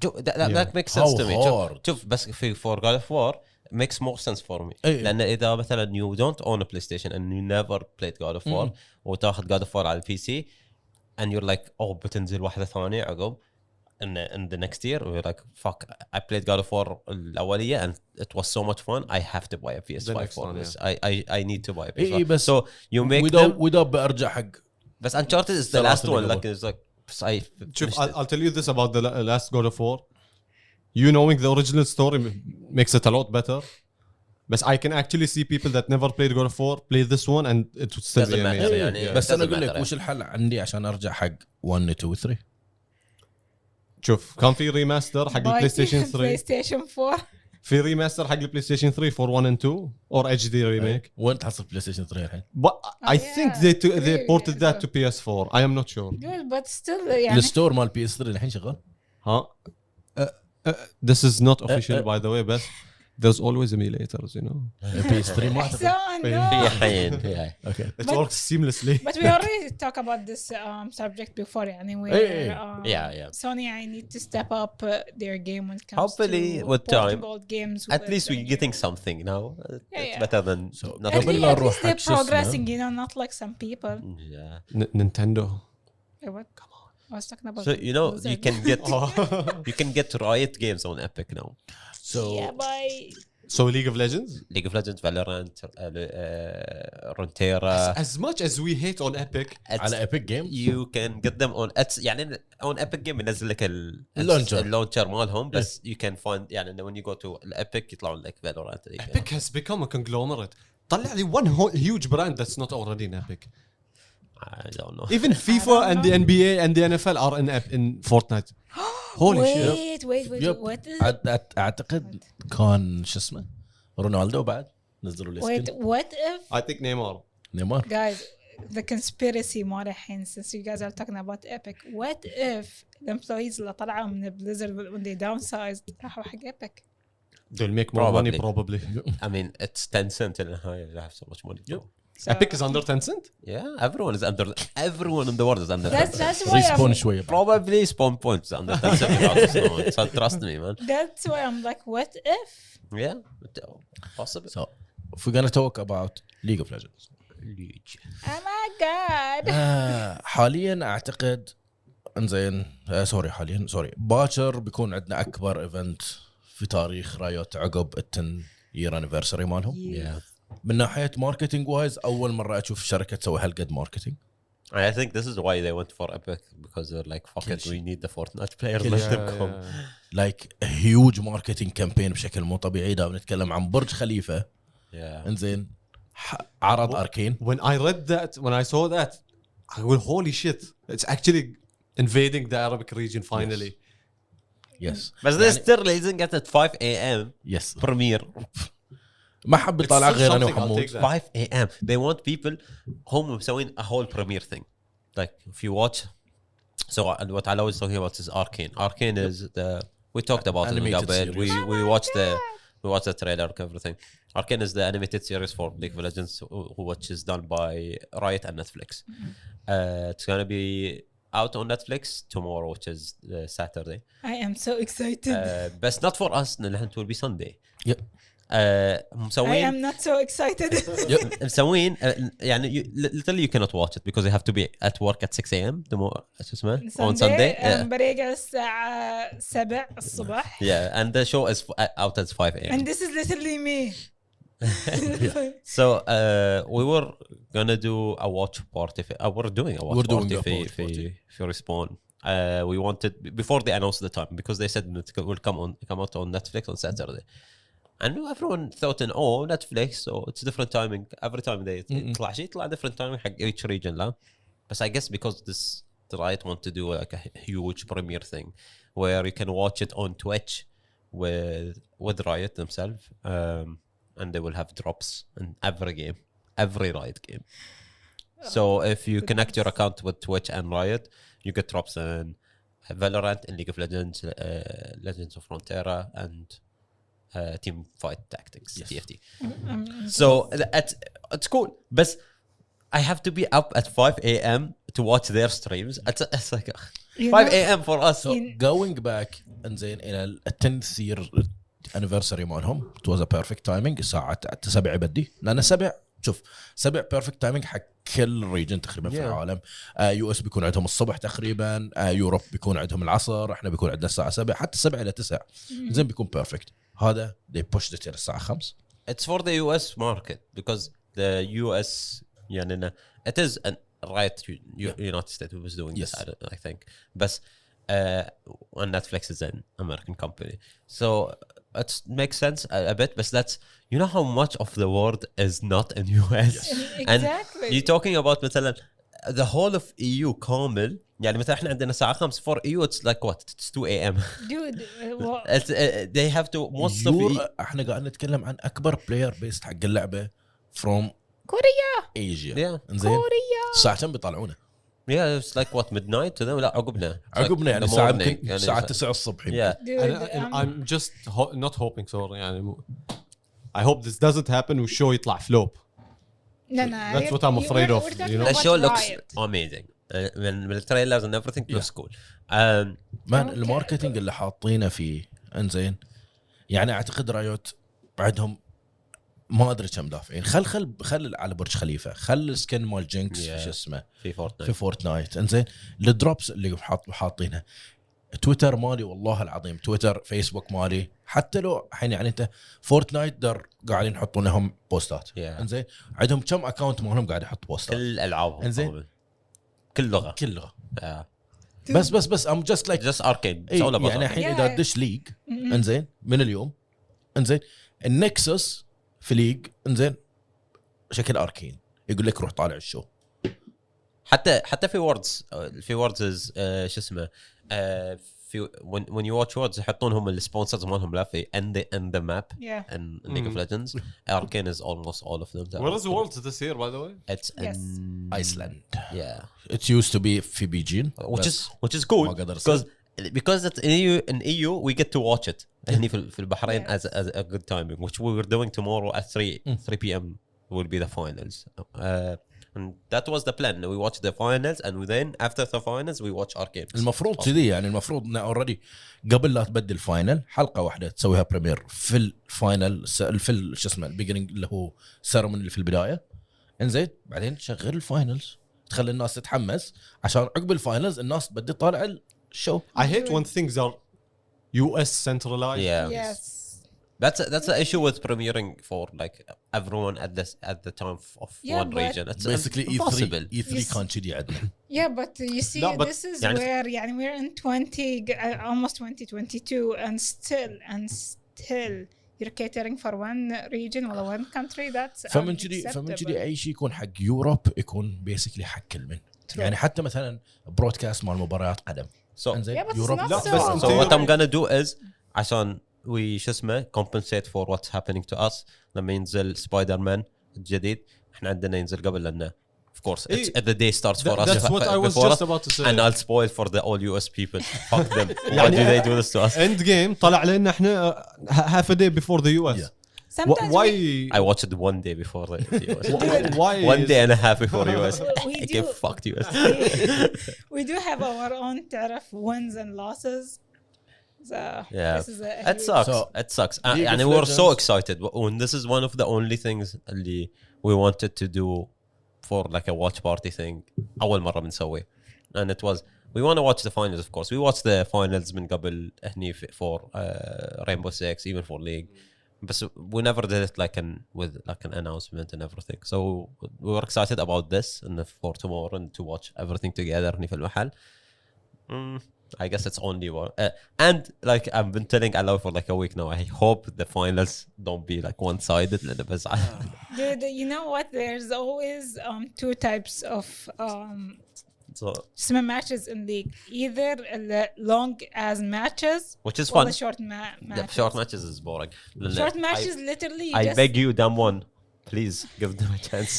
that makes sense to me شوف بس في for God of War makes more sense for me لأن إذا مثلا you don't own a PlayStation and you never played God of War وتاخذ God of War على البي سي and you're like oh بتنزل واحدة ثانية عقب in the next year we're like fuck I played God of War الأولية and it was so much fun I have to buy a PS5 for this I need to buy a PS5 so you make them وده برجع حق بس Uncharted is the last one like it's like I'll tell you this about the last God of War. You knowing the original story makes it a lot better. But I can actually see people that never played God of War play this one and it would still be amazing. يعني بس أنا أقول لك وش الحل عندي عشان أرجع حق 1 2 3 شوف كان في ريماستر حق البلاي ستيشن 3 بلاي ستيشن 4 في ريماستر حق البلاي ستيشن 3 for 1 and 2 or HD remake. وين تحصل بلاي ستيشن 3 الحين؟ But I think they ported that to PS4. I am not sure. good but still يعني الستور مال PS3 الحين شغال؟ ها this is not official by the way but there's always emulators you know. PS3 ما أعتقد. احسن في حين Okay. It works seamlessly. but we already talk about this subject before يعني where yeah Sony I need to step up their game when it comes Hopefully to with time porting old games at least we're getting something now it's better than at nothing least they're progressing you know not like some people yeah Nintendo. what I was talking about so you know Blizzard. you can get Riot games on Epic now So yeah bye So League of Legends? League of Legends Valorant Runeterra As much as we hate on Epic على Epic Games you can get them on يعني on Epic Game ينزل لك اللونشر مالهم بس you can find يعني when you go to Epic يطلعون لك Valorant Epic has become a conglomerate. طلع لي one huge brand that's not already in Epic. I don't know Even FIFA and the NBA and the NFL are in Fortnite. Holy shit. wait يب. what is أعتقد كان شو اسمه رونالدو بعد نزلوا لي wait سكين what if I think Neymar. نيمار guys the conspiracy مال الحين since you guys are talking about Epic what if the employees اللي طلعوا من Blizzard when they downsized راحوا حق Epic They'll make more money probably. I mean it's Tencent in النهاية they have so much money so Epic is under Tencent? yeah everyone in the world is under that's why ريسبون I'm, شوية probably Spawn Point is under Tencent so trust me man that's why I'm like what if yeah possible So if we're gonna talk about League of Legends oh my god حاليا اعتقد انزين سوري باكر بيكون عندنا اكبر ايفنت في تاريخ رايوت عقب ال 10 year anniversary مالهم من ناحيه ماركتينج وايز اول مره اشوف شركه تسوي هالقد ماركتينج I think this is why they went for Epic because they're like fuck it we need the Fortnite players let them come لايك هيوج ماركتينج كامبين بشكل مو طبيعي دا بنتكلم عن برج خليفه انزين عرض اركين When I saw that I went holy shit it's actually invading the Arabic region finally. يس but they still releasing it at 5 a.m. يس premiere ما حب يطلع غير انا something, I'll وحمود take that. 5 a.m. they want people هم مسوين a whole premiere thing like if you watch so what I was talking about is Arcane is the we talked about it Animated series. we watched the trailer and everything. Arcane is the animated series for League of Legends which is done by Riot and Netflix. It's gonna be out on Netflix tomorrow which is Saturday. I am so excited but not for us it will be Sunday. Yep. I مسوين am not so excited مسوين يعني literally you cannot watch it because you have to be at work at 6 a.m. شو اسمه on Sunday بريقة الساعة 7 الصبح yeah and the show is out at 5 a.m. and this is literally me so we were gonna do a watch party we're doing a watch party في Respawn. We wanted before they announced the time because they said it will come out on Netflix on Saturday and everyone thought in Netflix, so it's different timing every time they يطلع شيء يطلع different timing حق each region لا. But I guess because the Riot want to do like a huge premiere thing where you can watch it on Twitch with Riot themselves, and they will have drops in every Riot game. So if you connect your account with Twitch and Riot, you get drops in Valorant, in League of Legends, Legends of Frontera, and Team Fight Tactics, TFT. So it's cool, but I have to be up at 5 a.m. to watch their streams. It's like 5 a.m. for us. So going back انزين الى ال 10th year anniversary مالهم, it was a perfect timing. الساعة 7 بدي, لأن 7 perfect timing حق كل ريجن تقريبا في العالم. يو اس بيكون عندهم الصبح تقريبا, يوروب بيكون عندهم العصر, احنا بيكون عندنا الساعة 7, حتى 7 إلى 9 زين بيكون perfect. هذا they pushed it الساعة 5. It's for the US market because the US يعني it is a right United States who was doing this, I think. But and Netflix is an American company, so it makes sense a bit. But that's, you know how much of the world is not in US. Exactly. And you're talking about مثلا the whole of EU كامل, يعني مثلا احنا عندنا ساعة 5 for EU it's like what, it's 2 a.m. Dude, it's, they have to most of احنا قاعد نتكلم عن اكبر بلاير بيست حق اللعبة from كوريا. Asia. Yeah. انزين كوريا. ساعتين بيطلعونه. Yeah, it's like what, midnight to them. لا عقبنا يعني ساعة يمكن الساعة 9 الصبح. Yeah. And I'm just not hoping, sorry يعني I hope this doesn't happen والشو يطلع فلوب. No, That's what I'm afraid of, you know. The show looks amazing. من التريلرز and everything looks cool. مان الماركتينج اللي حاطينه فيه انزين, يعني اعتقد رايوت بعدهم ما ادري كم دافعين. خل على برج خليفه, خل السكن مال جينكس شو اسمه في فورتنايت انزين, الدروبس اللي حاطينها, تويتر مالي والله العظيم, تويتر فيسبوك مالي, حتى لو الحين يعني انت فورتنايت در قاعدين يحطون لهم بوستات انزين, عندهم كم اكاونت مالهم قاعد يحط بوستات كل العابهم انزين, كل لغه بس ام جاست لايك جاست اركيد يعني الحين اذا دش ليج انزين من اليوم انزين, النكسس في ليج انزين شكل اركين, يقول لك روح طالع الشو. حتى في ووردز شو اسمه, في when you watch words يحطونهم السبونسرز مالهم لا في in the map in League of Legends. Arcane is almost all of them. Where is Worlds this year, by the way? It's in Iceland. Yeah, It used to be في بيجين, which is cool because it's in EU we get to watch it هني في البحرين as a good timing, which we were doing tomorrow at 3 p.m. will be the finals. And that was the plan. We watch the finals and then after the finals we watch Arcane. المفروض كذي, يعني المفروض ان اوريدي قبل لا تبدل الفاينل حلقه واحده تسويها بريمير في الفاينل, في شو اسمه البيجنينج اللي هو سيرمون اللي في البدايه انزين, بعدين تشغل الفاينلز تخلي الناس تتحمس عشان عقب الفاينلز الناس تبدي تطالع الشو. I hate when things are US centralized. Yes. That's the issue with premiering for like everyone at the time of one region. It's basically impossible. E3 كان كذي عندنا. Yeah, but you see, No, but this is يعني where يعني we're in almost 2022 and still you're catering for one region or one country. That's فمن كذي اي شيء يكون حق يوروب يكون basically حق كل من. يعني حتى مثلا برودكاست مال مباريات قدم. So يوروب. So what I'm gonna do is عشان we شو اسمه compensate for what's happening to us لما ينزل سبايدر مان الجديد, احنا عندنا ينزل قبل لنا of course the day starts for us. That's what I was just about to say. And I'll spoil for the all US people. Fuck them. Why do they do this to us? End game طلع لنا احنا half a day before the US. Sometimes Why? I watched it one day before the US. Why? One day and a half before US. We I do. get fucked US. we do have our own تعرف wins and losses. So Yeah, this is it sucks. So, It sucks. League And of we were so Legends- excited. And this is one of the only things اللي we wanted to do for like a watch party thing. أول مرة بنسوي. And it was, we want to watch the finals, of course. We watched the finals من قبل هني for Rainbow Six, even for League. But we never did it with an announcement and everything. So we were excited about this and for tomorrow and to watch everything together هني في المحل. I guess it's only one. And like I've been telling Aloy for like a week now, I hope the finals don't be like one-sided. Dude, you know what? There's always two types of So, اسمها matches in league. Either the long as matches, which is or fun. the short The matches. short matches is boring. Short matches, literally. I just beg you, damn one, please give them a chance.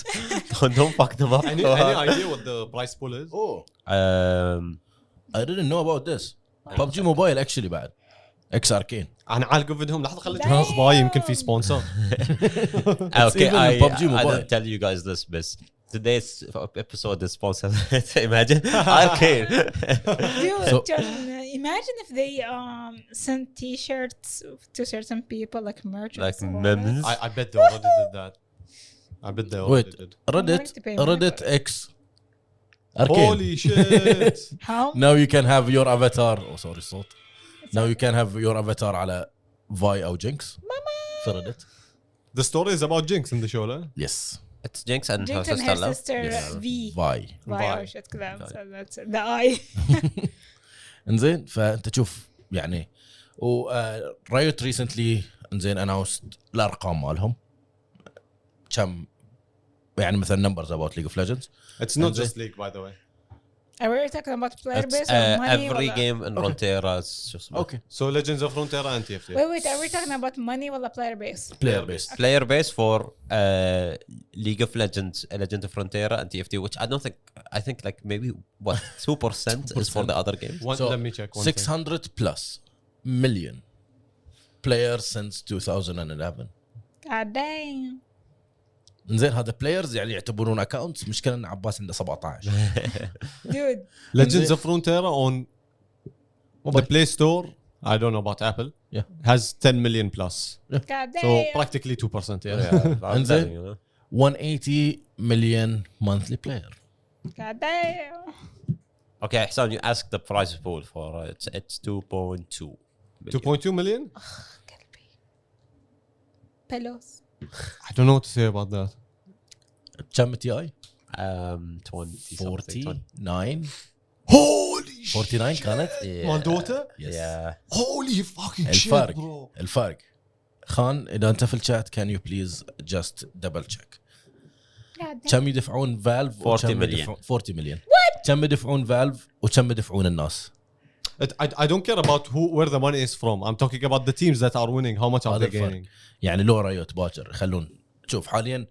don't fuck them up. Any idea what the price pool is? Oh, Um, I didn't know about this. PUBG Mobile actually بعد X Arcane. انا عالقوا فيدهم لحظه خليت اخبار يمكن في سبونسر. okay, even I PUBG Mobile. didn't tell you guys this, but today's episode is sponsored. Imagine Arcane. Dude, So- imagine if they send T-shirts to certain people like merch, or like so on. memes. I bet they already did that. I bet they already Wait, did. Reddit X Arcane. Holy shit. How? Now you can have your avatar. Oh sorry صوت. Now you can have your avatar على Vi أو Jinx. في Reddit. The story is about Jinx in the show, لا? Yes. It's Jinx and her Jinx and sister her love. sister Yes. V. Vi. Vi. Oh shit, كلام. So that's the I. انزين فانت تشوف يعني و رايوت ريسنتلي انزين اناوست الارقام مالهم كم يعني مثلا نمبرز اباوت ليج اوف ليجندز. It's not And just League, by the way. Are we talking about player It's, base or money? every ولا- game in Runeterra is just اوكي So Legends of Runeterra and TFT. Wait, are we talking about money ولا player base? بلاير بيس. player base for League of Legends, Legend of Frontera and TFT, which I don't think. I think like maybe what 2% is for the other games. Let me check one thing. 600 plus million players since 2011. God damn. انزين هذا بلايرز يعني يعتبرون اكونتس. مشكلة ان عباس عنده 17. Dude. Legends of Runeterra on the Play Store, I don't know about Apple, Yeah. has 10 million plus. God damn. So practically 2%, yeah. I'm And then- telling you, 180 million monthly player. God damn. Okay, Hassan, you asked the prize pool for it's 2.2. 2.2 million? قلبي. Pillows. I don't know what to say about that. كم تي اي؟ 20 something, 49. Holy 49 كانت. مال دوتا؟ Yes. Yeah. Holy fucking shit, الفرق bro. الفرق خان اذا انت في الشات can you please just double check God damn. كم يدفعون فالف 40 مليون. 40 مليون كم يدفعون فالف وكم يدفعون الناس. I don't care about where the money is from. I'm talking about the teams that are winning. How much are هذا they الفرق. gaining? يعني لو رايوت باكر يخلون شوف حاليا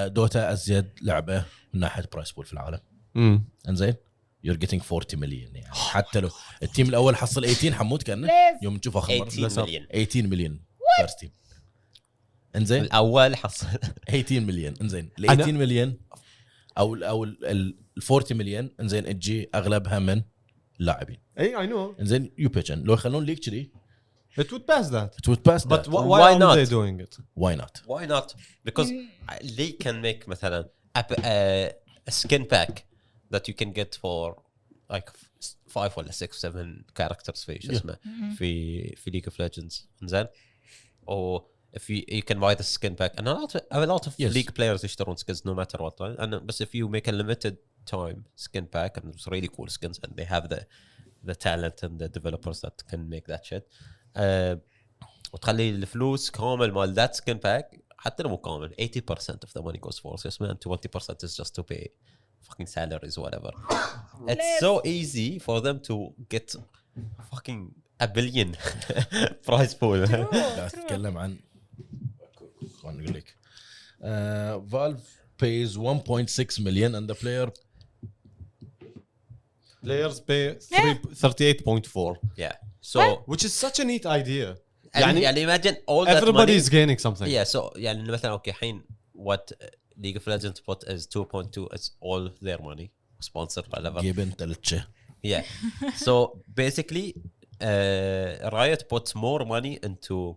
دوتا ازيد لعبه من ناحيه برايس بول في العالم. انزين you're getting 40 مليون يعني حتى لو التيم الاول حصل 18 حمود كانه Liz. يوم نشوف اخر مره 18 مليون. 18 مليون فيرست تيم. انزين الأول حصل 18 مليون. انزين ال 18 مليون او ال 40 مليون انزين تجي اغلبها من اللاعبين. Hey, I know. انزين يو بيتشن لو يخلون ليك كذي It would pass that. it would pass But that. why Why aren't not? they doing it? why not. Why not? Because they can make مثلا a skin pack that you can get for like 5 ولا 6 7 characters في شو اسمه في League of Legends. إنزين. Or if you can buy the skin pack and a lot of Yes. League players يشترون skins no matter what. And but if you make a limited time skin pack and it's really cool skins and they have the talent and the developers that can make that shit. وتخلي الفلوس كامل مال that skin pack حتى لو مو كامل 80% of the money goes for this and 20% is just to pay fucking salaries or whatever. It's so easy for them to get fucking a billion prize pool. لا تتكلم عن خليني اقول لك Valve pays 1.6 million and the player Players pay 38.4, Yeah. So which is such a neat idea. يعني imagine all that Everybody money. is gaining something. Yeah. So يعني مثلا اوكي الحين what League of Legends put is 2.2 is all their money sponsored whatever. جيبن تلتشه. Yeah. So basically, Riot puts more money into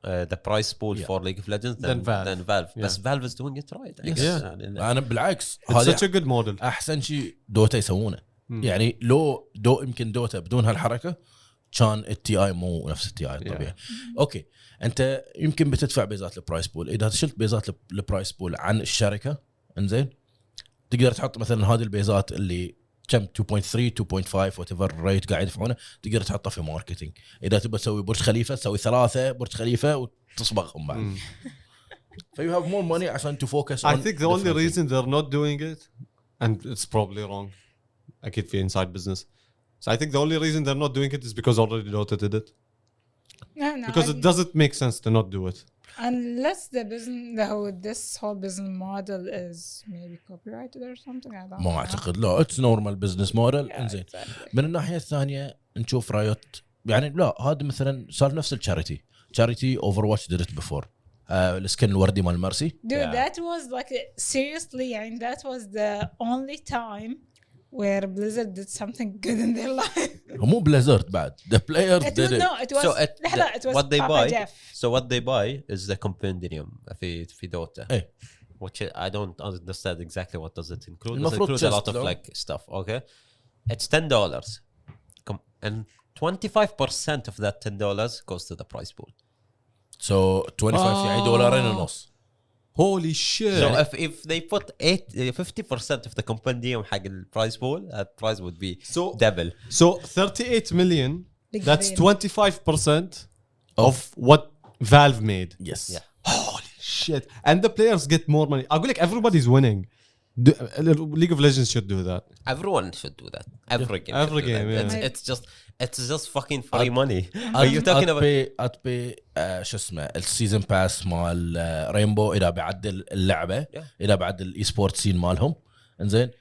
the prize pool for League of Legends Than Valve. Than Valve. Yeah. But Valve is doing it right. I Yes. guess. Yeah. انا بالعكس It's هذا such a good model. احسن شيء دوتا يسوونه. يعني لو يمكن دوتا بدون هالحركه كان التي اي مو نفس التي اي الطبيعي. اوكي انت يمكن بتدفع بيزات البرايس بول. اذا شلت بيزات البرايس بول عن الشركه انزين تقدر تحط مثلا هذه البيزات اللي كم 2.3 2.5 وات ايفر ريت قاعد يدفعونه تقدر تحطه في ماركتينج. اذا تبغى تسوي برج خليفه تسوي 3 برج خليفه وتصبغهم بعد. So you have more money عشان to focus on. I think the only reason they're not doing it, and it's probably wrong, أكيد في inside business. So I think the only reason they're not doing it is because already Dota did it. No, Because it doesn't make sense to not do it. unless this whole business model is maybe copyrighted or something. I don't ما know. اعتقد لا it's normal business model. Yeah, انزين exactly. من الناحيه الثانيه نشوف رايوت يعني لا هذا مثلا صار نفس الشاريتي اوفر واتش did it before. السكن الوردي مال مرسي. Dude, that was like seriously, يعني that was the only time where Blizzard did something good in their life. مو بليزرد بعد the players It did was it. no, it was لحظة, it was what they Papa buy. Jeff. So what they buy is the compendium في Dota. إيه. Which I don't understand exactly what does it include. It المفروض includes a lot chest, of no? like stuff. Okay, it's $10, and 25% of that $10 goes to the prize pool. So 25 يعني $2.50. Holy shit. So if they put 50% of the compendium حق the prize pool, that prize would be So- double. So 38 million, Big that's brain. 25% of what Valve made. Yes. Yeah. Holy shit. And the players get more money. أقول لك everybody's winning. League of Legends should do that. Everyone should do that. Every game. Every should do game, that. yeah. It's just fucking free money. Are you talking about? أتبي شو اسمه السيزن باس مال رينبو إذا بعدل اللعبة إذا بعدل الإي سبورت سين مالهم إنزين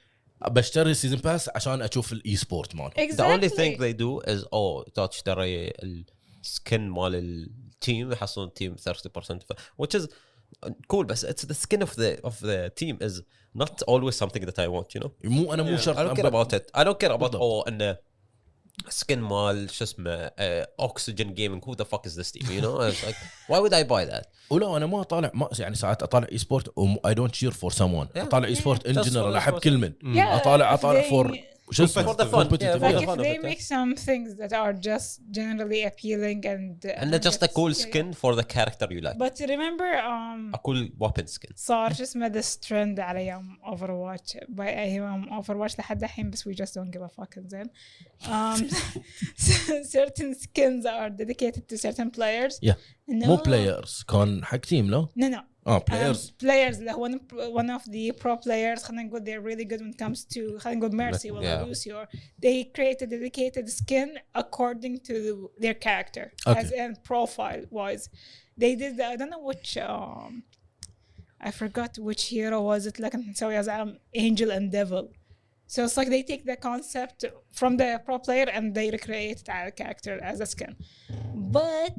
بشتري السيزن باس عشان أشوف الإي سبورت مالهم. The only thing Exactly. they do is تشتري السكن مال التيم يحصلون team 30% which is cool بس it's the skin of the team is not always something that I want, you know. مو أنا مو شرط. I don't care about it. I don't care about بالضبط. إنه skin مال شو اسمه Oxygen Gaming. Who the fuck is this team, you know? It's like why would I buy that? ولا أنا ما أطالع ما يعني ساعات أطالع إي سبورت I don't cheer for someone. أطالع إي سبورت in Just general for أحب the كل من. Yeah, أطالع if they- for شو اسمه For the fun. competitive. Yeah, Like fun if of they it, make some things that are just generally appealing and just a cool skin for the character you like. But remember A cool weapon skin. صار شو اسمه this trend على يوم Overwatch يوم Overwatch لحد الحين بس we just don't give a fuck زين. Certain skins are dedicated to certain players. Yeah. No. مو players كان حق تيم لا. No. players. Players اللي هو one of the pro players خلينا نقول they're really good when it comes to خلينا نقول Mercy ولا Yeah. Lucio. They create a dedicated skin according to their character Okay. as in profile wise. They did I don't know which I forgot which hero was it like نسوي as Angel and Devil. So it's like they take the concept from the pro player and they recreate it as a character as a skin. But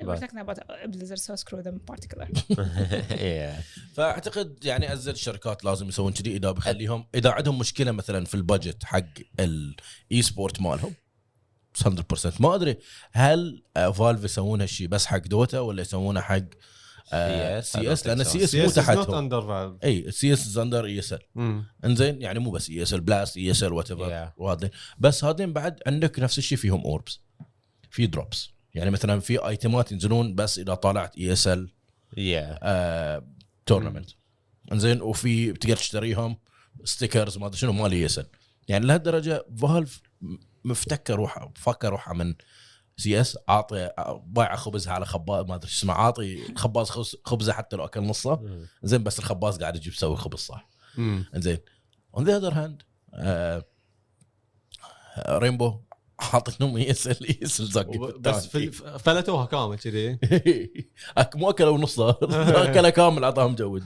we're talking about Blizzard, so screw them in particular. Yeah. فاعتقد يعني ازل الشركات لازم يسوون كذي اذا بخليهم اذا عندهم مشكله مثلا في البادجت حق الاي سبورت مالهم 100%. ما ادري هل فالف يسوون هالشيء بس حق دوتا ولا يسوونه حق سي اس لان سي اس مو CS is not تحتهم. under Valve. اي سي اس اندر اي اس ال انزين يعني مو بس اي اس ال بلاست اي اس ال وات ايفر وهذين بس هذين بعد عندك نفس الشيء فيهم اوربس في دروبس يعني مثلا في ايتمات ينزلون بس اذا طالعت اي اس ال تورنمنت انزين وفي بتقدر تشتريهم ستيكرز ما ادري شنو مال اي اس ال يعني لهالدرجه فالف مفتكر روحه فكر روحه من سي اس عاطي بايع خبزها على خباز ما ادري شو اسمه عاطي خباز خبزه حتى لو اكل نصه زين بس الخباز قاعد يجيب يسوي خبز صح زين اون ذا اذر هاند رينبو حاطتهم يسال زق بس فلتوها كامل كذي. مو اكلوا نصه اكله كامل عطاهم جود.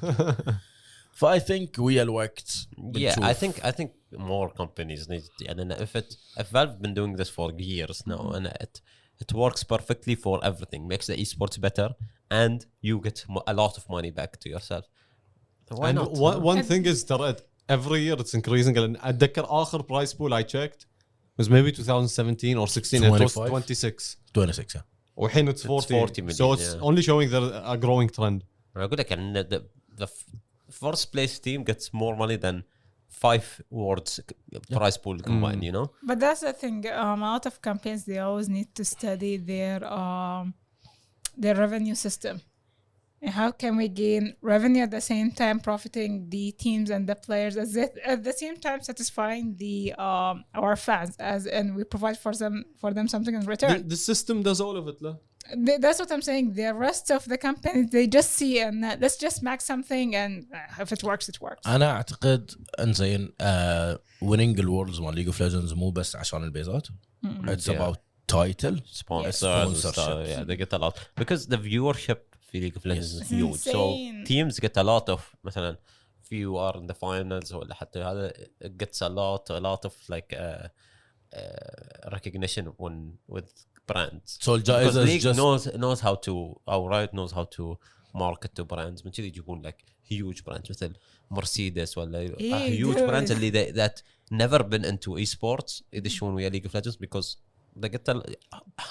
فاي ثينك ويا الوقت I think more companies need and if Valve been doing this for years now and it works perfectly for everything, makes the esports better and you get a lot of money back to yourself. Why And not? one thing is ترى every year it's increasing. أتذكر آخر price pool I checked was maybe 2017 or 16. It was 26. وحين it's 40 million, so it's only showing a growing trend. أقول لك إن the first place team gets more money than 5 awards prize pool combined, you know. But that's the thing. A lot of campaigns they always need to study their revenue system. How can we gain revenue at the same time, profiting the teams and the players, at the same time satisfying our fans, as and we provide for them something in return. The system does all of it لا That's what I'm saying. The rest of the companies, they just see and let's just max something, and if it works, it works. انا اعتقد انزين winning الوردز مال ليج اوف ليجندز مو بس عشان البيزات. It's Yeah. about title. sponsors and Sponsorships. stuff. Yeah, they get a lot because the viewership for League of Legends is It's huge. So insane. teams get a lot of مثلا if you are in the finals ولا حتى هذا it gets a lot of like recognition with brands. So Because الجائزة is League just knows how to Riot knows how to market to brands. من كذي يجيبون like huge brands مثل مرسيدس ولا huge dude. brands اللي that never been into esports يدشون ويا League of Legends because they get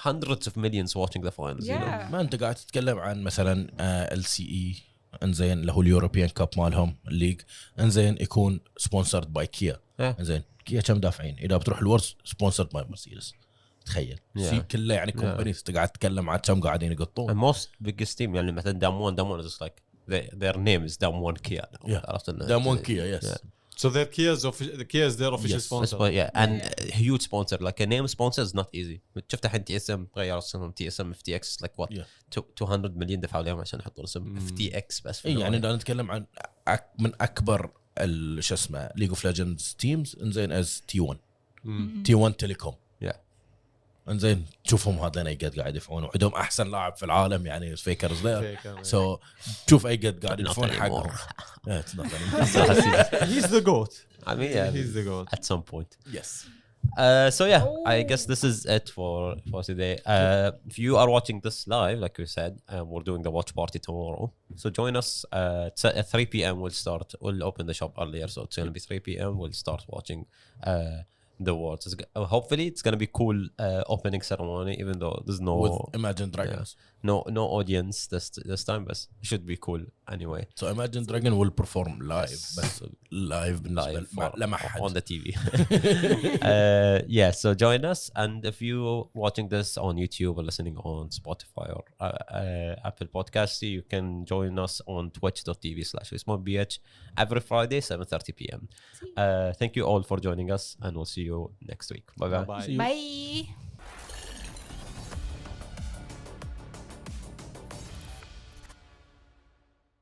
hundreds of millions watching the finals. You know? Yeah. ما انت قاعد تتكلم عن مثلا LCE انزين اللي هو اليوروبيان كاب مالهم الليج انزين يكون سبونسرد باي كيا. Yeah. انزين كيا كم دافعين اذا بتروح الورز سبونسرد باي مرسيدس. تخيل في كله يعني كومبانيز قاعد تتكلم عن كم قاعدين يقطون. And most biggest team يعني مثلا دام1 is just like their name is دام1 كيا. عرفت إنه دام1 كيا yes. So their Kia is their official Yes. sponsor. But yeah, and a huge sponsor like a name sponsor is not easy. شفت الحين TSM غير اسمهم TSM FTX like what Yeah. 200 مليون دفعوا لهم عشان يحطون اسم FTX بس في اي يعني النهاية. اذا نتكلم عن من اكبر شو اسمه ليج اوف ليجندز تيمز انزين از تي 1 تيليكوم. Yeah. انزين تشوفهم هذين اي قد قاعد يدفعون وعندهم احسن لاعب في العالم يعني فيكرز ذير. سو تشوف اي قد قاعد يدفعون حقهم. He's the goat. I mean, yeah, He's the goat. at some point. Yes. So yeah, I guess this is it for today. If you are watching this live, like we said, we're doing the watch party tomorrow. So join us at 3 p.m. We'll open the shop earlier, so it's gonna be 3 p.m. We'll start watching the worlds. Hopefully, it's gonna be cool opening ceremony, even though there's no With Imagine Dragons. no audience this time, but it should be cool anyway. So Imagine Dragon will perform live. بس live بالنسبة لما حد. on the TV. Yeah, so join us, and if you watching this on YouTube or listening on Spotify or Apple Podcasts, you can join us on twitch.tv/wismobh every Friday 7:30 p.m. Thank you all for joining us, and we'll see you next week. Bye bye. Bye-bye. Bye.